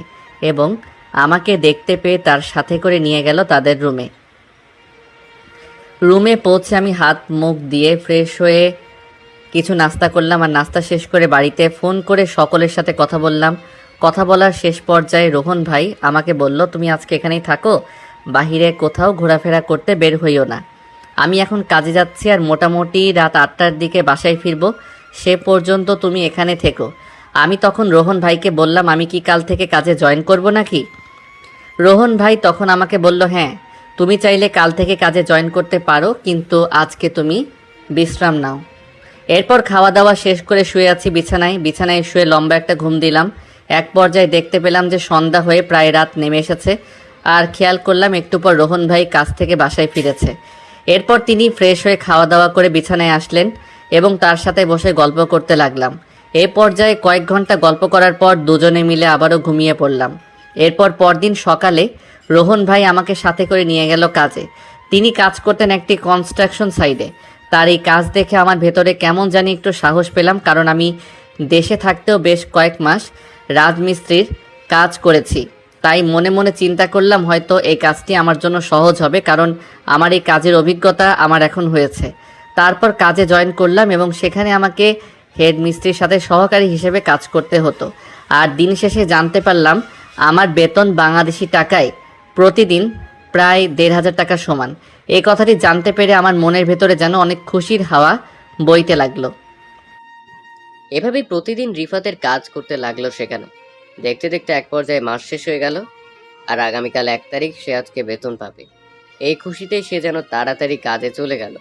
এবং আমাকে দেখতে পেয়ে তার সাথে করে নিয়ে গেল তাদের রুমে পৌঁছে আমি হাত মুখ দিয়ে ফ্রেশ হয়ে কিছু নাস্তা করলাম। আর নাস্তা শেষ করে বাড়িতে ফোন করে সকলের সাথে কথা বললাম। কথা বলার শেষ পর্যায়ে রোহন ভাই আমাকে বলল, তুমি আজকে এখানেই থাকো, বাহিরে কোথাও ঘোরাফেরা করতে বের হইও না। আমি এখন কাজে যাচ্ছি আর মোটামুটি রাত 8টার দিকে বাসায় ফিরবো, সে পর্যন্ত তুমি এখানে থেকো। আমি তখন রোহন ভাইকে বললাম, আমি কি কাল থেকে কাজে জয়েন করব নাকি? রোহন ভাই তখন আমাকে বলল, হ্যাঁ তুমি চাইলে কাল থেকে কাজে জয়েন করতে পারো, কিন্তু আজকে তুমি বিশ্রাম নাও। এরপর খাওয়া দাওয়া শেষ করে শুয়ে আছি বিছানায় শুয়ে লম্বা একটা ঘুম দিলাম। এক পর্যায়ে দেখতে পেলাম যে সন্ধ্যা হয়ে প্রায় রাত নেমে এসেছে, আর খেয়াল করলাম একটু পর রোহন ভাই কাজ থেকে বাসায় ফিরেছে। এরপর তিনি ফ্রেশ হয়ে খাওয়া দাওয়া করে বিছানায় আসলেন এবং তার সাথে বসে গল্প করতে লাগলাম। এই পর্যায়ে কয়েক ঘন্টা গল্প করার পর দুজনে মিলে আবারও ঘুমিয়ে পড়লাম। এরপর পরদিন সকালে রোহন ভাই আমাকে সাথে করে নিয়ে গেল কাজে। তিনি কাজ করতেন একটি কনস্ট্রাকশন সাইটে। তার এই কাজ দেখে আমার ভেতরে কেমন জানি একটু সাহস পেলাম, কারণ আমি দেশে থাকতেও বেশ কয়েক মাস রাজমিস্ত্রির কাজ করেছি। তাই মনে মনে চিন্তা করলাম হয়তো এই কাজটি আমার জন্য সহজ হবে, কারণ আমার এই কাজের অভিজ্ঞতা আমার এখন হয়েছে। তারপর কাজে জয়েন করলাম এবং সেখানে আমাকে হেড মিস্ত্রির সাথে সহকারী হিসেবে কাজ করতে হতো। আর দিন শেষে জানতে পারলাম আমার বেতন বাংলাদেশি টাকায় প্রতিদিন প্রায় 1,500 টাকা সমান। এই কথাটি জানতে পেরে আমার মনের ভেতরে যেন অনেক খুশির হাওয়া বইতে লাগলো। এভাবেই প্রতিদিন রিফাতের কাজ করতে লাগলো সেখানে। দেখতে দেখতে এক পর্যায়ে মাস শেষ হয়ে গেল, আর আগামীকাল 1 তারিখ সে আজকে বেতন পাবে। এই খুশিতেই সে যেন তাড়াতাড়ি কাজে চলে গেল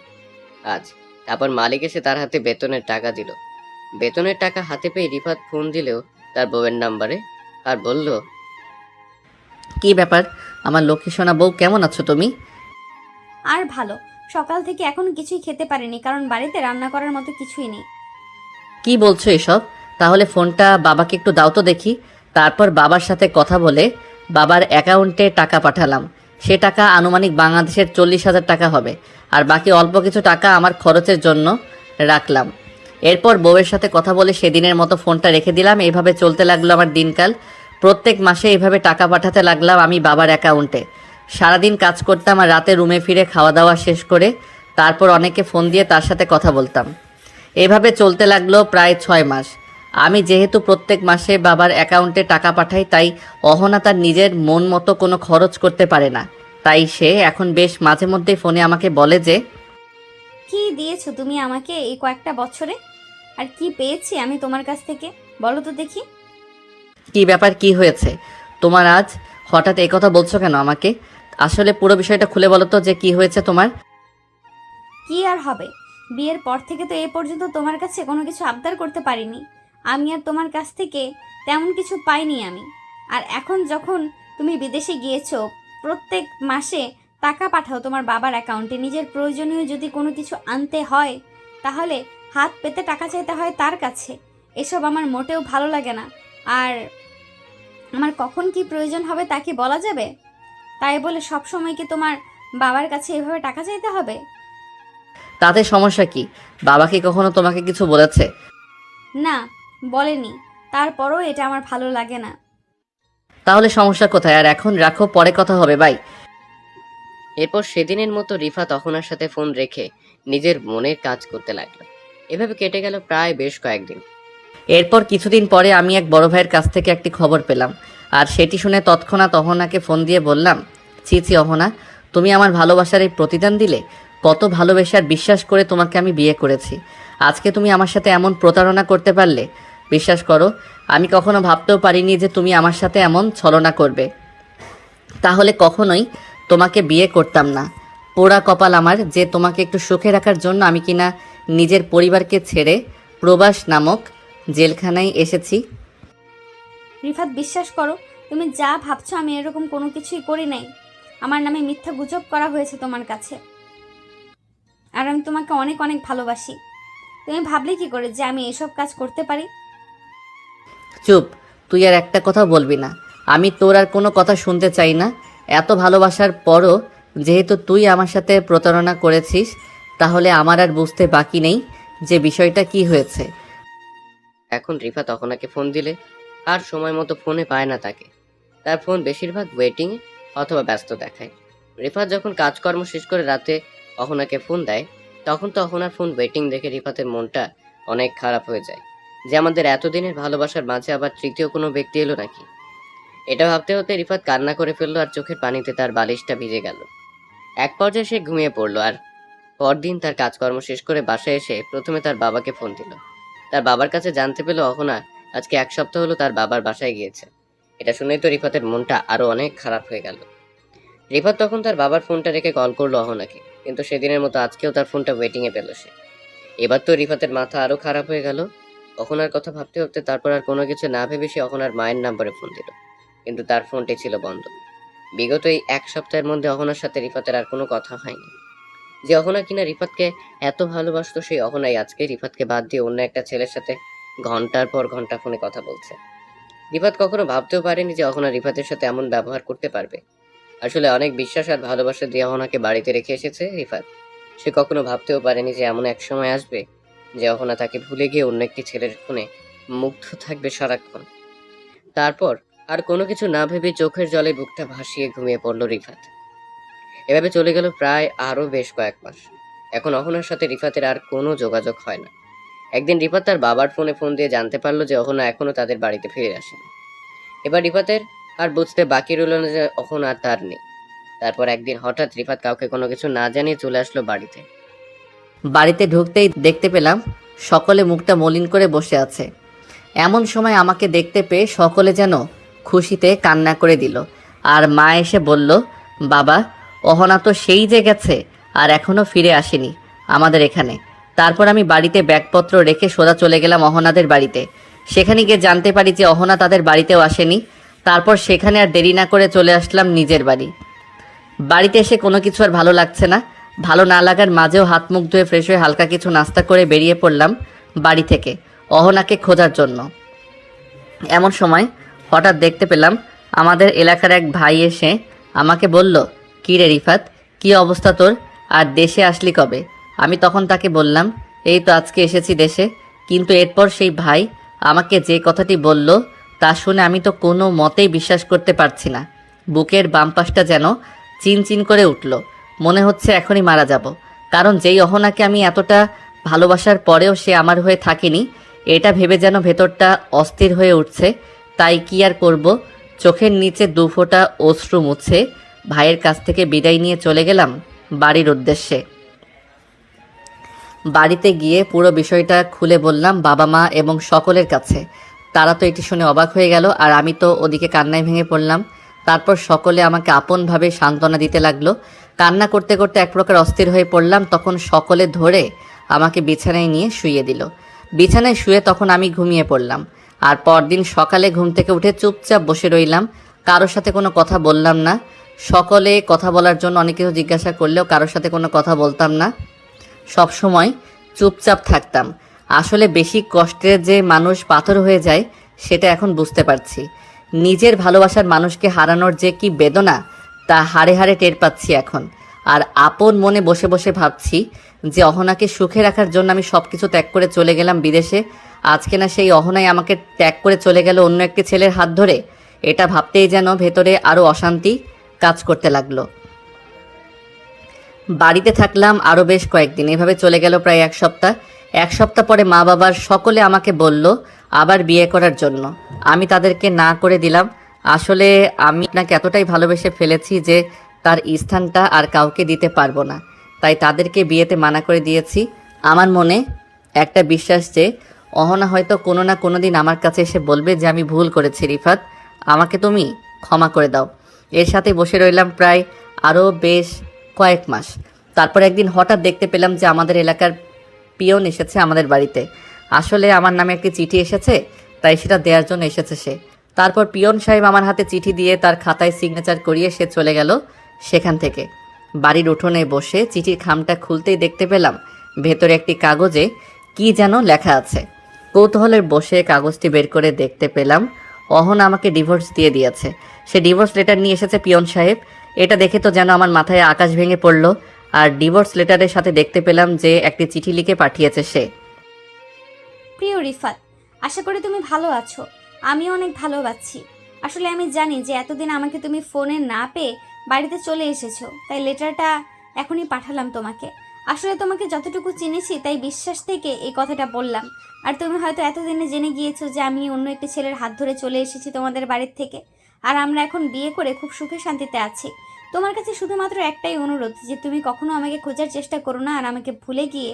আজ। তারপর মালিক এসে তার হাতে বেতনের টাকা দিল। বেতনের টাকা হাতে পেয়ে রিফাত ফোন দিলেও তার বউয়ের নাম্বারে, আর বলল, কি ব্যাপার আমার লক্ষ্মী সোনা বউ, কেমন আছো তুমি? আর ভালো। সকাল থেকে এখন কিছুই খেতে পারিনি, কারণ বাড়িতে রান্না করার মতো কিছুই নেই। কি বলছো এসব? তাহলে ফোনটা বাবাকে একটু দাও তো দেখি। তারপর বাবার সাথে কথা বলে বাবার অ্যাকাউন্টে টাকা পাঠালাম। সে টাকা আনুমানিক বাংলাদেশের 40,000 টাকা হবে, আর বাকি অল্প কিছু টাকা আমার খরচের জন্য রাখলাম। এরপর বউয়ের সাথে কথা বলে সেদিনের মতো ফোনটা রেখে দিলাম। এইভাবে চলতে লাগলো আমার দিনকাল। প্রত্যেক মাসে এইভাবে টাকা পাঠাতে লাগলাম আমি বাবার অ্যাকাউন্টে। সারাদিন কাজ করতাম আর রাতে রুমে ফিরে খাওয়া দাওয়া শেষ করে তারপর অনেকে ফোন দিয়ে তার সাথে কথা বলতাম। এভাবে চলতে লাগলো প্রায় 6 মাস। আমি যেহেতু প্রত্যেক মাসে বাবার অ্যাকাউন্টে টাকা পাঠাই, তাই অহনা তার নিজের মন মতো কোনো খরচ করতে পারে না। তাই সে এখন বেশ মাঝে মধ্যে ফোনে আমাকে বলে যে, কি দিয়েছো তুমি আমাকে এই কয়েকটা বছরে? আর কি পেয়েছি আমি তোমার কাছ থেকে, বলো তো দেখি। কি ব্যাপার, কি হয়েছে তোমার আজ হঠাৎ এই কথা বলছো কেন আমাকে? আসলে পুরো বিষয়টা খুলে বলো তো যে কি হয়েছে তোমার। কি আর হবে, বিয়ের পর থেকে তো এ পর্যন্ত তোমার কাছে কোনো কিছু আবদার করতে পারিনি। আমি আর তোমার কাছ থেকে তেমন কিছু পাইনি আমি। আর এখন যখন তুমি বিদেশে গিয়েছো, প্রত্যেক মাসে টাকা পাঠাও তোমার বাবার অ্যাকাউন্টে। নিজের প্রয়োজনীয় যদি কোনো কিছু আনতে হয়, তাহলে হাত পেতে টাকা চাইতে হয় তার কাছে। এসব আমার মোটেও ভালো লাগে না। আর আমার কখন কি প্রয়োজন হবে তা কি বলা যাবে? তাই বলে সব সময় কি তোমার বাবার কাছে এভাবে টাকা চাইতে হবে? তাতে সমস্যা কি? বাবা কি কখনো তোমাকে কিছু বলেছে? না, বলেনি। তারপরও এটা আমার ভালো লাগে না। তাহলে সমস্যা কোথায়? আর এখন রাখো, পরে কথা হবে, বাই। এরপর সেদিনের মতো রিফাত অহনার সাথে ফোন রেখে নিজের মনের কাজ করতে লাগলো। এভাবে কেটে গেল প্রায় বেশ কয়েকদিন। এরপর কিছুদিন পরে আমি এক বড় ভাইয়ের কাছ থেকে একটি খবর পেলাম, আর সেটি শুনে তৎক্ষণাৎ অহনাকে ফোন দিয়ে বললাম, ছি ছি অহনা, তুমি আমার ভালোবাসার এই প্রতিদান দিলে। কত ভালোবেসে আর বিশ্বাস করে তোমাকে আমি বিয়ে করেছি, আজকে তুমি আমার সাথে এমন প্রতারণা করতে পারলে? বিশ্বাস করো, আমি কখনো ভাবতেও পারিনি যে তুমি আমার সাথে এমন ছলনা করবে। তাহলে কখনোই তোমাকে বিয়ে করতাম না। পোড়া কপাল আমার যে তোমাকে একটু সুখে রাখার জন্য আমি কিনা নিজের পরিবারকে ছেড়ে প্রবাস নামক জেলখানায় এসেছি। রিফাত, বিশ্বাস করো, তুমি যা ভাবছো আমি এরকম কোনো কিছুই করি নাই। আমার নামে মিথ্যা গুজব করা হয়েছে তোমার কাছে। আর আমি তোমাকে অনেক অনেক ভালোবাসি। তুমি ভাবলে কি করে যে আমি এসব কাজ করতে পারি? চুপ, তুই আর একটা কথা বলবি না। আমি তোর আর কোনো কথা শুনতে চাই না। এত ভালোবাসার পরও যেহেতু তুই আমার সাথে প্রতারণা করেছিস, তাহলে আমার আর বুঝতে বাকি নেই যে বিষয়টা কি হয়েছে। এখন রিফাত অহনাকে ফোন দিলে আর সময় মতো ফোনে পায় না তাকে। তার ফোন বেশিরভাগ ওয়েটিংয়ে অথবা ব্যস্ত দেখায়। রিফাত যখন কাজকর্ম শেষ করে রাতে অহনাকে ফোন দেয়, তখন তো অহনার ফোন ওয়েটিং দেখে রিফাতের মনটা অনেক খারাপ হয়ে যায় যে আমাদের এতদিনের ভালোবাসার মাঝে আবার তৃতীয় কোনো ব্যক্তি এলো নাকি। এটা ভাবতে হতে রিফাত কান্না করে ফেললো আর চোখের পানিতে তার বালিশটা ভিজে গেল। এক পর্যায়ে সে ঘুমিয়ে পড়লো। আর পরদিন তার কাজকর্ম শেষ করে বাসায় এসে প্রথমে তার বাবাকে ফোন দিল। তার বাবার কাছে জানতে পেল অহনা আজকে 1 সপ্তাহ হলো তার বাবার বাসায় গিয়েছে। এটা শুনেই তো রিফাতের মনটা আরো অনেক খারাপ হয়ে গেল। রিফাত তখন তার বাবার ফোনটা রেখে কল করলো অহনাকে, কিন্তু সেদিনের মতো আজকেও তার ফোনটা ওয়েটিং এ পেল সে। এবার তো রিফাতের মাথা আরো খারাপ হয়ে গেল। অহনার কথা ভাবতে ভাবতে তারপর আর কোনো কিছু না ভেবে সে অহনার মায়ের নাম্বারে ফোন দিল, কিন্তু তার ফোনটি ছিল বন্ধ। বিগত এই 1 সপ্তাহের মধ্যে অহনার সাথে রিফাতের আর কোনো কথা হয়নি। যে অহনা কিনা রিফাতকে এত ভালোবাসতো, সেই অহনাই আজকে রিফাতকে বাদ দিয়ে অন্য একটা ছেলের সাথে ঘন্টার পর ঘন্টা ফোনে কথা বলছে। রিফাত কখনো ভাবতেও পারেনি যে অহনা রিফাতের সাথে এমন ব্যবহার করতে পারবে। আসলে অনেক বিশ্বাস আর ভালোবাসা দিয়ে অহনাকে বাড়িতে রেখে এসেছে রিফাত। সে কখনো ভাবতেও পারেনি যে এমন এক সময় আসবে যে অহনা তাকে ভুলে গিয়ে অন্য একটি ছেলের ফোনে মুগ্ধ থাকবে সারাক্ষণ। তারপর আর কোনো কিছু না ভেবে চোখের জলে বুকটা ভাসিয়ে ঘুমিয়ে পড়ল রিফাত। এভাবে চলে গেল প্রায় আরো বেশ কয়েক মাস। এখন অহনার সাথে রিফাতের আর কোনো যোগাযোগ হয় না। একদিন রিফাত তার বাবার ফোনে ফোন দিয়ে জানতে পারলো যে অহনা এখনো তাদের বাড়িতে ফিরে আসেনি। এবার রিফাতের আর বুঝতে বাকি রইল না যে অহনা আর তার নেই। তারপর একদিন হঠাৎ রিফাত কাউকে কোনো কিছু না জানিয়ে চলে আসলো বাড়িতে। বাড়িতে ঢুকতেই দেখতে পেলাম সকলে মুখটা মলিন করে বসে আছে। এমন সময় আমাকে দেখতে পেয়ে সকলে যেন খুশিতে কান্না করে দিল। আর মা এসে বলল, বাবা, অহনা তো সেই যে গেছে আর এখনো ফিরে আসেনি আমাদের এখানে। তারপর আমি বাড়িতে ব্যাগপত্র রেখে সোজা চলে গেলাম অহনাদের বাড়িতে। সেখানে গিয়ে জানতে পারি যে অহনা তাদের বাড়িতেও আসেনি। তারপর সেখানে আর দেরি না করে চলে আসলাম নিজের বাড়ি। বাড়িতে এসে কোনো কিছু আর ভালো লাগছে না। ভালো না লাগার মাঝেও হাত মুখ ধুয়ে ফ্রেশ হয়ে হালকা কিছু নাস্তা করে বেরিয়ে পড়লাম বাড়ি থেকে অহনাকে খোঁজার জন্য। এমন সময় হঠাৎ দেখতে পেলাম আমাদের এলাকার এক ভাই এসে আমাকে বলল, কী রে রিফাত, কী অবস্থা তোর, আর দেশে আসলি কবে? আমি তখন তাকে বললাম, এই তো আজকে এসেছি দেশে। কিন্তু এরপর সেই ভাই আমাকে যে কথাটি বলল তা শুনে আমি তো কোনো মতেই বিশ্বাস করতে পারছি না। বুকের বাম পাশটা যেন চিনচিন করে উঠল, মনে হচ্ছে এখনই মারা যাব। কারণ যেই অহনাকে আমি এতটা ভালোবাসার পরেও সে আমার হয়ে থাকেনি, এটা ভেবে যেন ভেতরটা অস্থির হয়ে উঠছে। তাই কি আর করব, চোখের নিচে 2 ফোঁটা অশ্রু মুছে ভাইয়ের কাছ থেকে বিদায় নিয়ে চলে গেলাম বাড়ির উদ্দেশ্যে। বাড়িতে গিয়ে পুরো বিষয়টা খুলে বললাম বাবা মা এবং সকলের কাছে। তারা তো এটি শুনে অবাক হয়ে গেল, আর আমি তো ওদিকে কান্নায় ভেঙে পড়লাম। তারপর সকলে আমাকে আপনভাবে সান্ত্বনা দিতে লাগলো। কান্না করতে করতে এক প্রকার অস্থির হয়ে পড়লাম। তখন সকলে ধরে আমাকে বিছানায় নিয়ে শুইয়ে দিল। বিছানায় শুয়ে তখন আমি ঘুমিয়ে পড়লাম। আর পরদিন সকালে ঘুম থেকে উঠে চুপচাপ বসে রইলাম, কারোর সাথে কোনো কথা বললাম না। সকলে কথা বলার জন্য অনেক কিছু জিজ্ঞাসা করলেও কারোর সাথে কোনো কথা বলতাম না, সব সময় চুপচাপ থাকতাম। আসলে বেশি কষ্টের যে মানুষ পাথর হয়ে যায় সেটা এখন বুঝতে পারছি। নিজের ভালোবাসার মানুষকে হারানোর যে কি বেদনা তা হাড়ে হাড়ে টের পাচ্ছি এখন। আর আপন মনে বসে বসে ভাবছি যে অহনাকে সুখে রাখার জন্য আমি সব কিছু ত্যাগ করে চলে গেলাম বিদেশে। আজকে না সেই অহনাই আমাকে ত্যাগ করে চলে গেল অন্য একটি ছেলের হাত ধরে। এটা ভাবতেই যেন ভেতরে আরও অশান্তি কাজ করতে লাগলো। বাড়িতে থাকলাম আরও বেশ কয়েকদিন, এভাবে চলে গেল প্রায় 1 সপ্তাহ। 1 সপ্তাহ পরে মা বাবার সকলে আমাকে বলল আবার বিয়ে করার জন্য। আমি তাদেরকে না করে দিলাম। আসলে আমি আপনাকে এতটাই ভালোবেসে ফেলেছি যে তার স্থানটা আর কাউকে দিতে পারবো না, তাই তাদেরকে বিয়েতে মানা করে দিয়েছি। আমার মনে একটা বিশ্বাস যে অহনা হয়তো কোনো না কোনো দিন আমার কাছে এসে বলবে যে আমি ভুল করেছি রিফাত, আমাকে তুমি ক্ষমা করে দাও। এর সাথে বসে রইলাম প্রায় আরও বেশ কয়েক মাস। তারপর একদিন হঠাৎ দেখতে পেলাম যে আমাদের এলাকার পিয়ন এসেছে আমাদের বাড়িতে। আসলে আমার নামে একটি চিঠি এসেছে, তাই সেটা দেওয়ার জন্য এসেছে সে। তারপর পিয়ন সাহেব আমার হাতে চিঠি দিয়ে তার খাতায় সিগনেচার করিয়ে সে চলে গেল সেখান থেকে। বাড়ির উঠোনে বসে চিঠির খামটা খুলতেই দেখতে পেলাম ভেতরে একটি কাগজে কি যেন লেখা আছে। কৌতূহলের বসে কাগজটি বের করে দেখতে পেলাম অহনা আমাকে ডিভোর্স দিয়ে দিয়েছে। সে ডিভোর্স লেটার নিয়ে এসেছে পিয়ন সাহেব। এটা দেখে তো যেন আমার মাথায় আকাশ ভেঙে পড়ল। আর ডিভোর্স লেটারের সাথে দেখতে পেলাম যে একটি চিঠি লিখে পাঠিয়েছে সে। প্রিয় রিফাত, আশা করি তুমি ভালো আছো। আমিও অনেক ভালো আছি। আসলে আমি জানি যে এতদিন আমাকে তুমি ফোনে না পেয়ে বাড়িতে চলে এসেছো, তাই লেটারটা এখনই পাঠালাম তোমাকে। আসলে তোমাকে যতটুকু চিনেছি তাই বিশ্বাস থেকে এই কথাটা বললাম। আর তুমি হয়তো এতদিনে জেনে গিয়েছো যে আমি অন্য একটি ছেলের হাত ধরে চলে এসেছি তোমাদের বাড়ির থেকে। আর আমরা এখন বিয়ে করে খুব সুখে শান্তিতে আছি। তোমার কাছে শুধুমাত্র একটাই অনুরোধ যে তুমি কখনো আমাকে খোঁজার চেষ্টা করো না, আর আমাকে ভুলে গিয়ে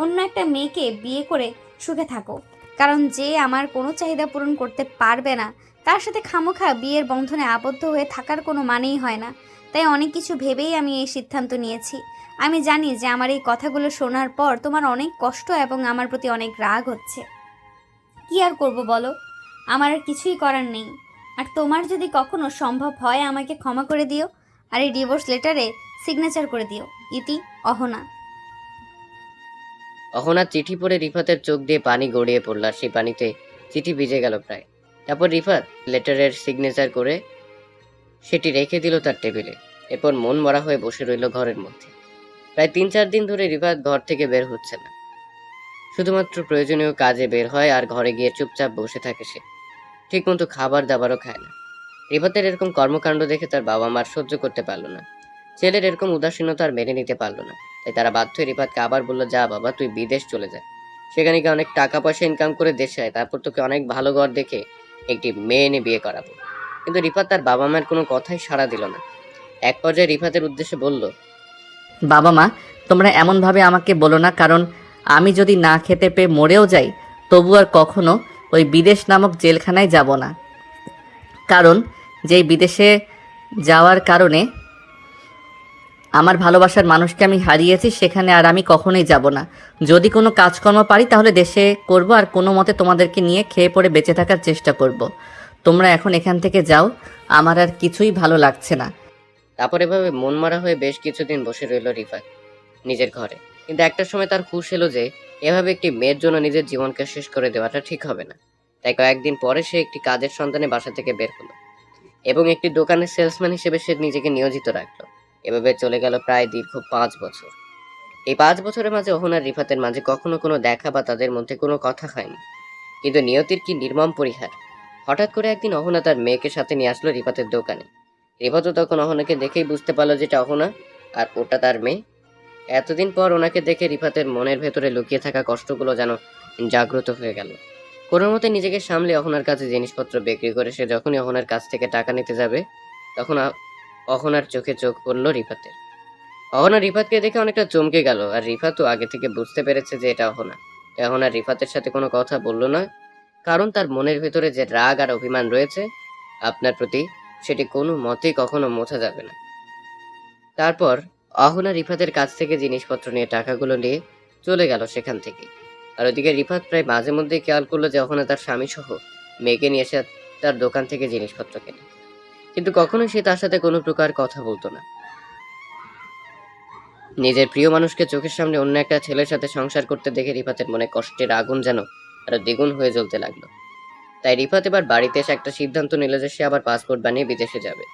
অন্য একটা মেয়েকে বিয়ে করে সুখে থাকো। কারণ যে আমার কোনো চাহিদা পূরণ করতে পারবে না তার সাথে খামোখা বিয়ের বন্ধনে আবদ্ধ হয়ে থাকার কোনো মানেই হয় না। তাই অনেক কিছু ভেবেই আমি এই সিদ্ধান্ত নিয়েছি। আমি জানি যে আমার এই কথাগুলো শোনার পর তোমার অনেক কষ্ট এবং আমার প্রতি অনেক রাগ হচ্ছে। কি আর করব বলো, আমার আর কিছুই করার নেই। আর তোমার যদি কখনো সম্ভব হয় আমাকে ক্ষমা করে দিও, আর এই ডিভোর্স লেটারে সিগনেচার করে দিও। ইতি, অহনা। অহনার চিঠি পড়ে রিফাতের চোখ দিয়ে পানি গড়িয়ে পড়ল, আর সেই পানিতে চিঠি ভিজে গেল প্রায়। তারপর রিফাত লেটারের সিগনেচার করে সেটি রেখে দিল তার টেবিলে। এরপর মন মরা হয়ে বসে রইল ঘরের মধ্যে। প্রায় 3-4 দিন ধরে রিফাত ঘর থেকে বের হচ্ছে না। শুধুমাত্র প্রয়োজনীয় কাজে বের হয় আর ঘরে গিয়ে চুপচাপ বসে থাকে সে। ঠিকমতো খাবার দাবারও খায় না। রিফাতের এরকম কর্মকাণ্ড দেখে তার বাবা মার সহ্য করতে পারলো না। ছেলের এরকম উদাসীনতা আর মেনে নিতে পারলো না। তাই তারা বাধ্য হয়ে রিফাতকে আবার বললো, যা বাবা, তুই বিদেশ চলে যা। সেখানে গিয়ে অনেক টাকা পয়সা ইনকাম করে দেশে আয়, তারপর তোকে অনেক ভালো ঘর দেখে একটি মেয়ে এনে বিয়ে করাবো। কিন্তু রিফাত তার বাবা মায়ের কোনো কথাই সাড়া দিল না। এক পর্যায়ে রিফাতের উদ্দেশ্যে বলল, বাবা মা, তোমরা এমনভাবে আমাকে বলো না, কারণ আমি যদি না খেতে পেয়ে মরেও যাই তবু আর কখনো ওই বিদেশ নামক জেলখানায় যাব না। কারণ যেই বিদেশে যাওয়ার কারণে আমার ভালোবাসার মানুষকে আমি হারিয়েছি, সেখানে আর আমি কখনোই যাব না। যদি কোনো কাজকর্ম পারি তাহলে দেশে করব, আর কোনো মতে তোমাদেরকে নিয়ে খেয়ে পড়ে বেঁচে থাকার চেষ্টা করব। তোমরা এখন এখান থেকে যাও, আমার আর কিছুই ভালো লাগছে না। তারপর এভাবে মন মারা হয়ে বেশ কিছুদিন বসে রইল রিফাত নিজের ঘরে। কিন্তু একটা সময় তার হুঁশ এলো যে এভাবে একটি মেয়ের জন্য নিজের জীবনকে শেষ করে দেওয়াটা ঠিক হবে না। তাই কয়েকদিন পরে সে একটি কাজের সন্ধানে বাসা থেকে বের হলো এবং একটি দোকানের সেলসম্যান হিসেবে সে নিজেকে নিয়োজিত রাখলো। এভাবে চলে গেল প্রায় দীর্ঘ 5 বছর। এই 5 বছরের মাঝে অহনা আর রিফাতের মাঝে কখনো কোনো দেখা বা তাদের মধ্যে কোনো কথা হয়নি। কিন্তু নিয়তির কি নির্মম পরিহার! হঠাৎ করে একদিন অহনা তার মেয়েকে সাথে নিয়ে আসলো রিফাতের দোকানে। রিফাতও তখন অহনাকে দেখেই বুঝতে পারলো যেটা অহনা আর ওটা তার মেয়ে। এতদিন পর ওনাকে দেখে রিফাতের মনের ভেতরে লুকিয়ে থাকা কষ্টগুলো যেন জাগ্রত হয়ে গেল। কোনো মতে নিজেকে সামলে অহনার কাছে জিনিসপত্র বিক্রি করে সে যখনই অহনার কাছ থেকে টাকা নিতে যাবে তখন অহনার চোখে চোখ পড়ল রিফাতের। অহনা রিফাতকে দেখে অনেকটা চমকে গেল, আর রিফাতও আগে থেকে বুঝতে পেরেছে যে এটা অহনা। অহনা রিফাতের সাথে কোনো কথা বলল না, কারণ তার মনের ভেতরে যে রাগ আর অভিমান রয়েছে আপনার প্রতি, সেটি কোনো মতেই কখনো মোছা যাবে না। তারপর অহনা রিফাতের কাছ থেকে জিনিসপত্র নিয়ে টাকাগুলো নিয়ে চলে গেল সেখান থেকে। আর ওদিকে রিফাত প্রায় মাঝে মধ্যেই খেয়াল করলো যে অহনা তার স্বামী সহ মেয়েকে নিয়ে এসে তার দোকান থেকে জিনিসপত্র কেনে, কিন্তু কখনোই সে তার সাথে কোনো প্রকার কথা বলতো না। নিজের প্রিয় মানুষকে চোখের সামনে অন্য একটা ছেলের সাথে সংসার করতে দেখে রিফাতের মনে কষ্টের আগুন যেন আরো দ্বিগুণ হয়ে জ্বলতে লাগলো। তাই রিফাত এবার বাড়িতে এসে একটা সিদ্ধান্ত নিল যে সে আবার পাসপোর্ট বানিয়ে বিদেশে যাবে,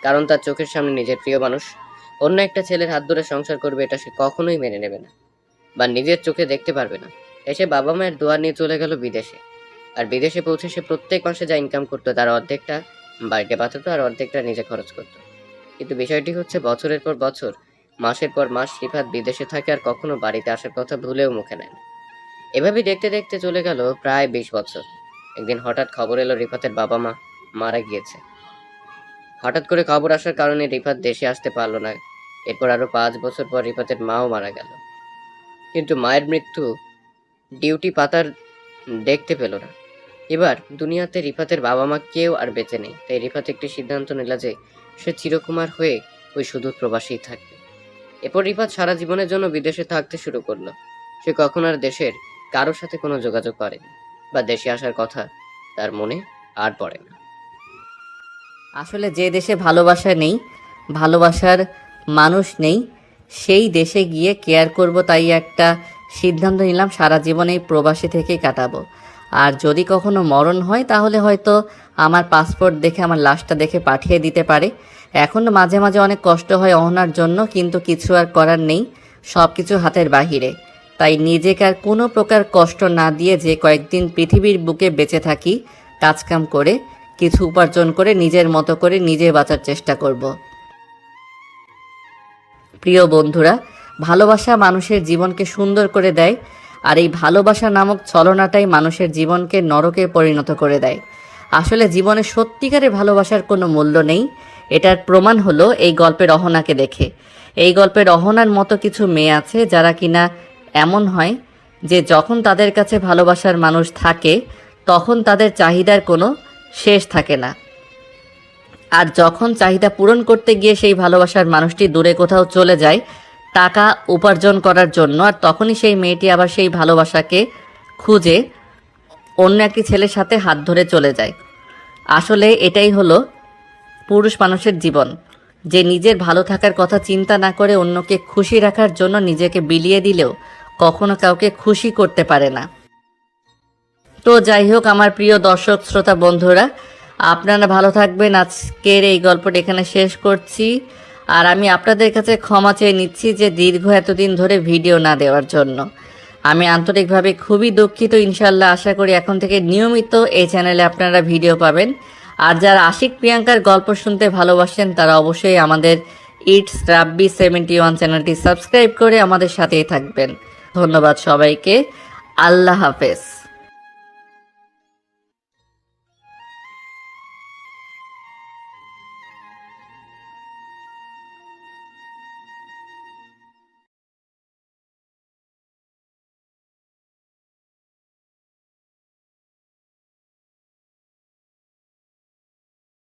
কারণ তার চোখের সামনে নিজের প্রিয় মানুষ অন্য একটা ছেলের হাত ধরে সংসার করবে এটা সে কখনোই মেনে নেবে না বা নিজের চোখে দেখতে পারবে না। এসে বাবা মায়ের দোয়া নিয়ে চলে গেল বিদেশে। আর বিদেশে পৌঁছে সে প্রত্যেক মাসে যা ইনকাম করতো তার অর্ধেকটা বাড়িতে পাঠাতো আর অর্ধেকটা নিজে খরচ করতো। কিন্তু বিষয়টি হচ্ছে বছরের পর বছর, মাসের পর মাস রিফাত বিদেশে থাকে আর কখনো বাড়িতে আসার কথা ভুলেও মুখে নেয় না। এভাবে দেখতে দেখতে চলে গেল প্রায় 20 বছর। একদিন হঠাৎ খবর এলো রিফাতের বাবা মা মারা গিয়েছে। হঠাৎ করে খবর আসার কারণে রিফাত দেশে আসতে পারলো না। এরপর আরো 5 বছর পর রিফাতের মাও মারা গেল, কিন্তু মায়ের মৃত্যু ডিউটি পাতার দেখতে পেল না। এবার দুনিয়াতে রিফাতের বাবা মা কেউ আর বেঁচে নেই। তাই রিফাত একটি সিদ্ধান্ত নিল যে সে চিরকুমার হয়ে ওই সুদূর প্রবাসী থাকবে। এরপর রিফাত সারা জীবনের জন্য বিদেশে থাকতে শুরু করলো। সে কখন আর দেশের কারোর সাথে কোনো যোগাযোগ করেনি বা দেশে আসার কথা তার মনে আর পড়ে না। আসলে যে দেশে ভালোবাসা নেই, ভালোবাসার মানুষ নেই, সেই দেশে গিয়ে কেয়ার করব, তাই একটা সিদ্ধান্ত নিলাম সারা জীবন এই প্রবাসী থেকেই কাটাবো। আর যদি কখনো মরণ হয় তাহলে হয়তো আমার পাসপোর্ট দেখে আমার লাশটা দেখে পাঠিয়ে দিতে পারে। এখনও মাঝে মাঝে অনেক কষ্ট হয় অহনার জন্য, কিন্তু কিছু আর করার নেই, সব কিছু হাতের বাহিরে। তাই নিজেকে আর কোনো প্রকার কষ্ট না দিয়ে যে কয়েকদিন পৃথিবীর বুকে বেঁচে থাকি, কাজকাম করে কিছু উপার্জন করে নিজের মতো করে নিজে বাঁচার চেষ্টা করব। প্রিয় বন্ধুরা, ভালোবাসা মানুষের জীবনকে সুন্দর করে দেয়, আর এই ভালোবাসা নামক ছলনাটাই মানুষের জীবনকে নরকে পরিণত করে দেয়। আসলে জীবনে সত্যিকারের ভালোবাসার কোনো মূল্য নেই। এটার প্রমাণ হলো এই গল্পের অহনাকে দেখে। এই গল্পের অহনার মতো কিছু মেয়ে আছে যারা কিনা এমন হয় যে যখন তাদের কাছে ভালোবাসার মানুষ থাকে তখন তাদের চাহিদার কোনো শেষ থাকে না, আর যখন চাহিদা পূরণ করতে গিয়ে সেই ভালোবাসার মানুষটি দূরে কোথাও চলে যায় টাকা উপার্জন করার জন্য, আর তখনই সেই মেয়েটি আবার সেই ভালোবাসাকে খুঁজে অন্য একটি ছেলের সাথে হাত ধরে চলে যায়। আসলে এটাই হলো পুরুষ মানুষের জীবন, যে নিজের ভালো থাকার কথা চিন্তা না করে অন্যকে খুশি রাখার জন্য নিজেকে বিলিয়ে দিলেও কখনো কাউকে খুশি করতে পারে না। তো যাই হোক আমার প্রিয় দর্শক শ্রোতা বন্ধুরা, আপনারা ভালো থাকবেন। আজকের এই গল্পটা এখানে শেষ করছি, আর আমি আপনাদের কাছে ক্ষমা চেয়ে নিচ্ছি যে দীর্ঘ এতদিন ধরে ভিডিও না দেওয়ার জন্য। আমি আন্তরিকভাবে খুবই দুঃখিত। ইনশাল্লাহ আশা করি এখন থেকে নিয়মিত এই চ্যানেলে আপনারা ভিডিও পাবেন। আর যারা আশিক প্রিয়াঙ্কার গল্প শুনতে ভালোবাসেন তারা অবশ্যই আমাদের ইটস রাব্বি 71 চ্যানেলটি সাবস্ক্রাইব করে আমাদের সাথেই থাকবেন। ধন্যবাদ সবাইকে। আল্লাহ হাফেজ।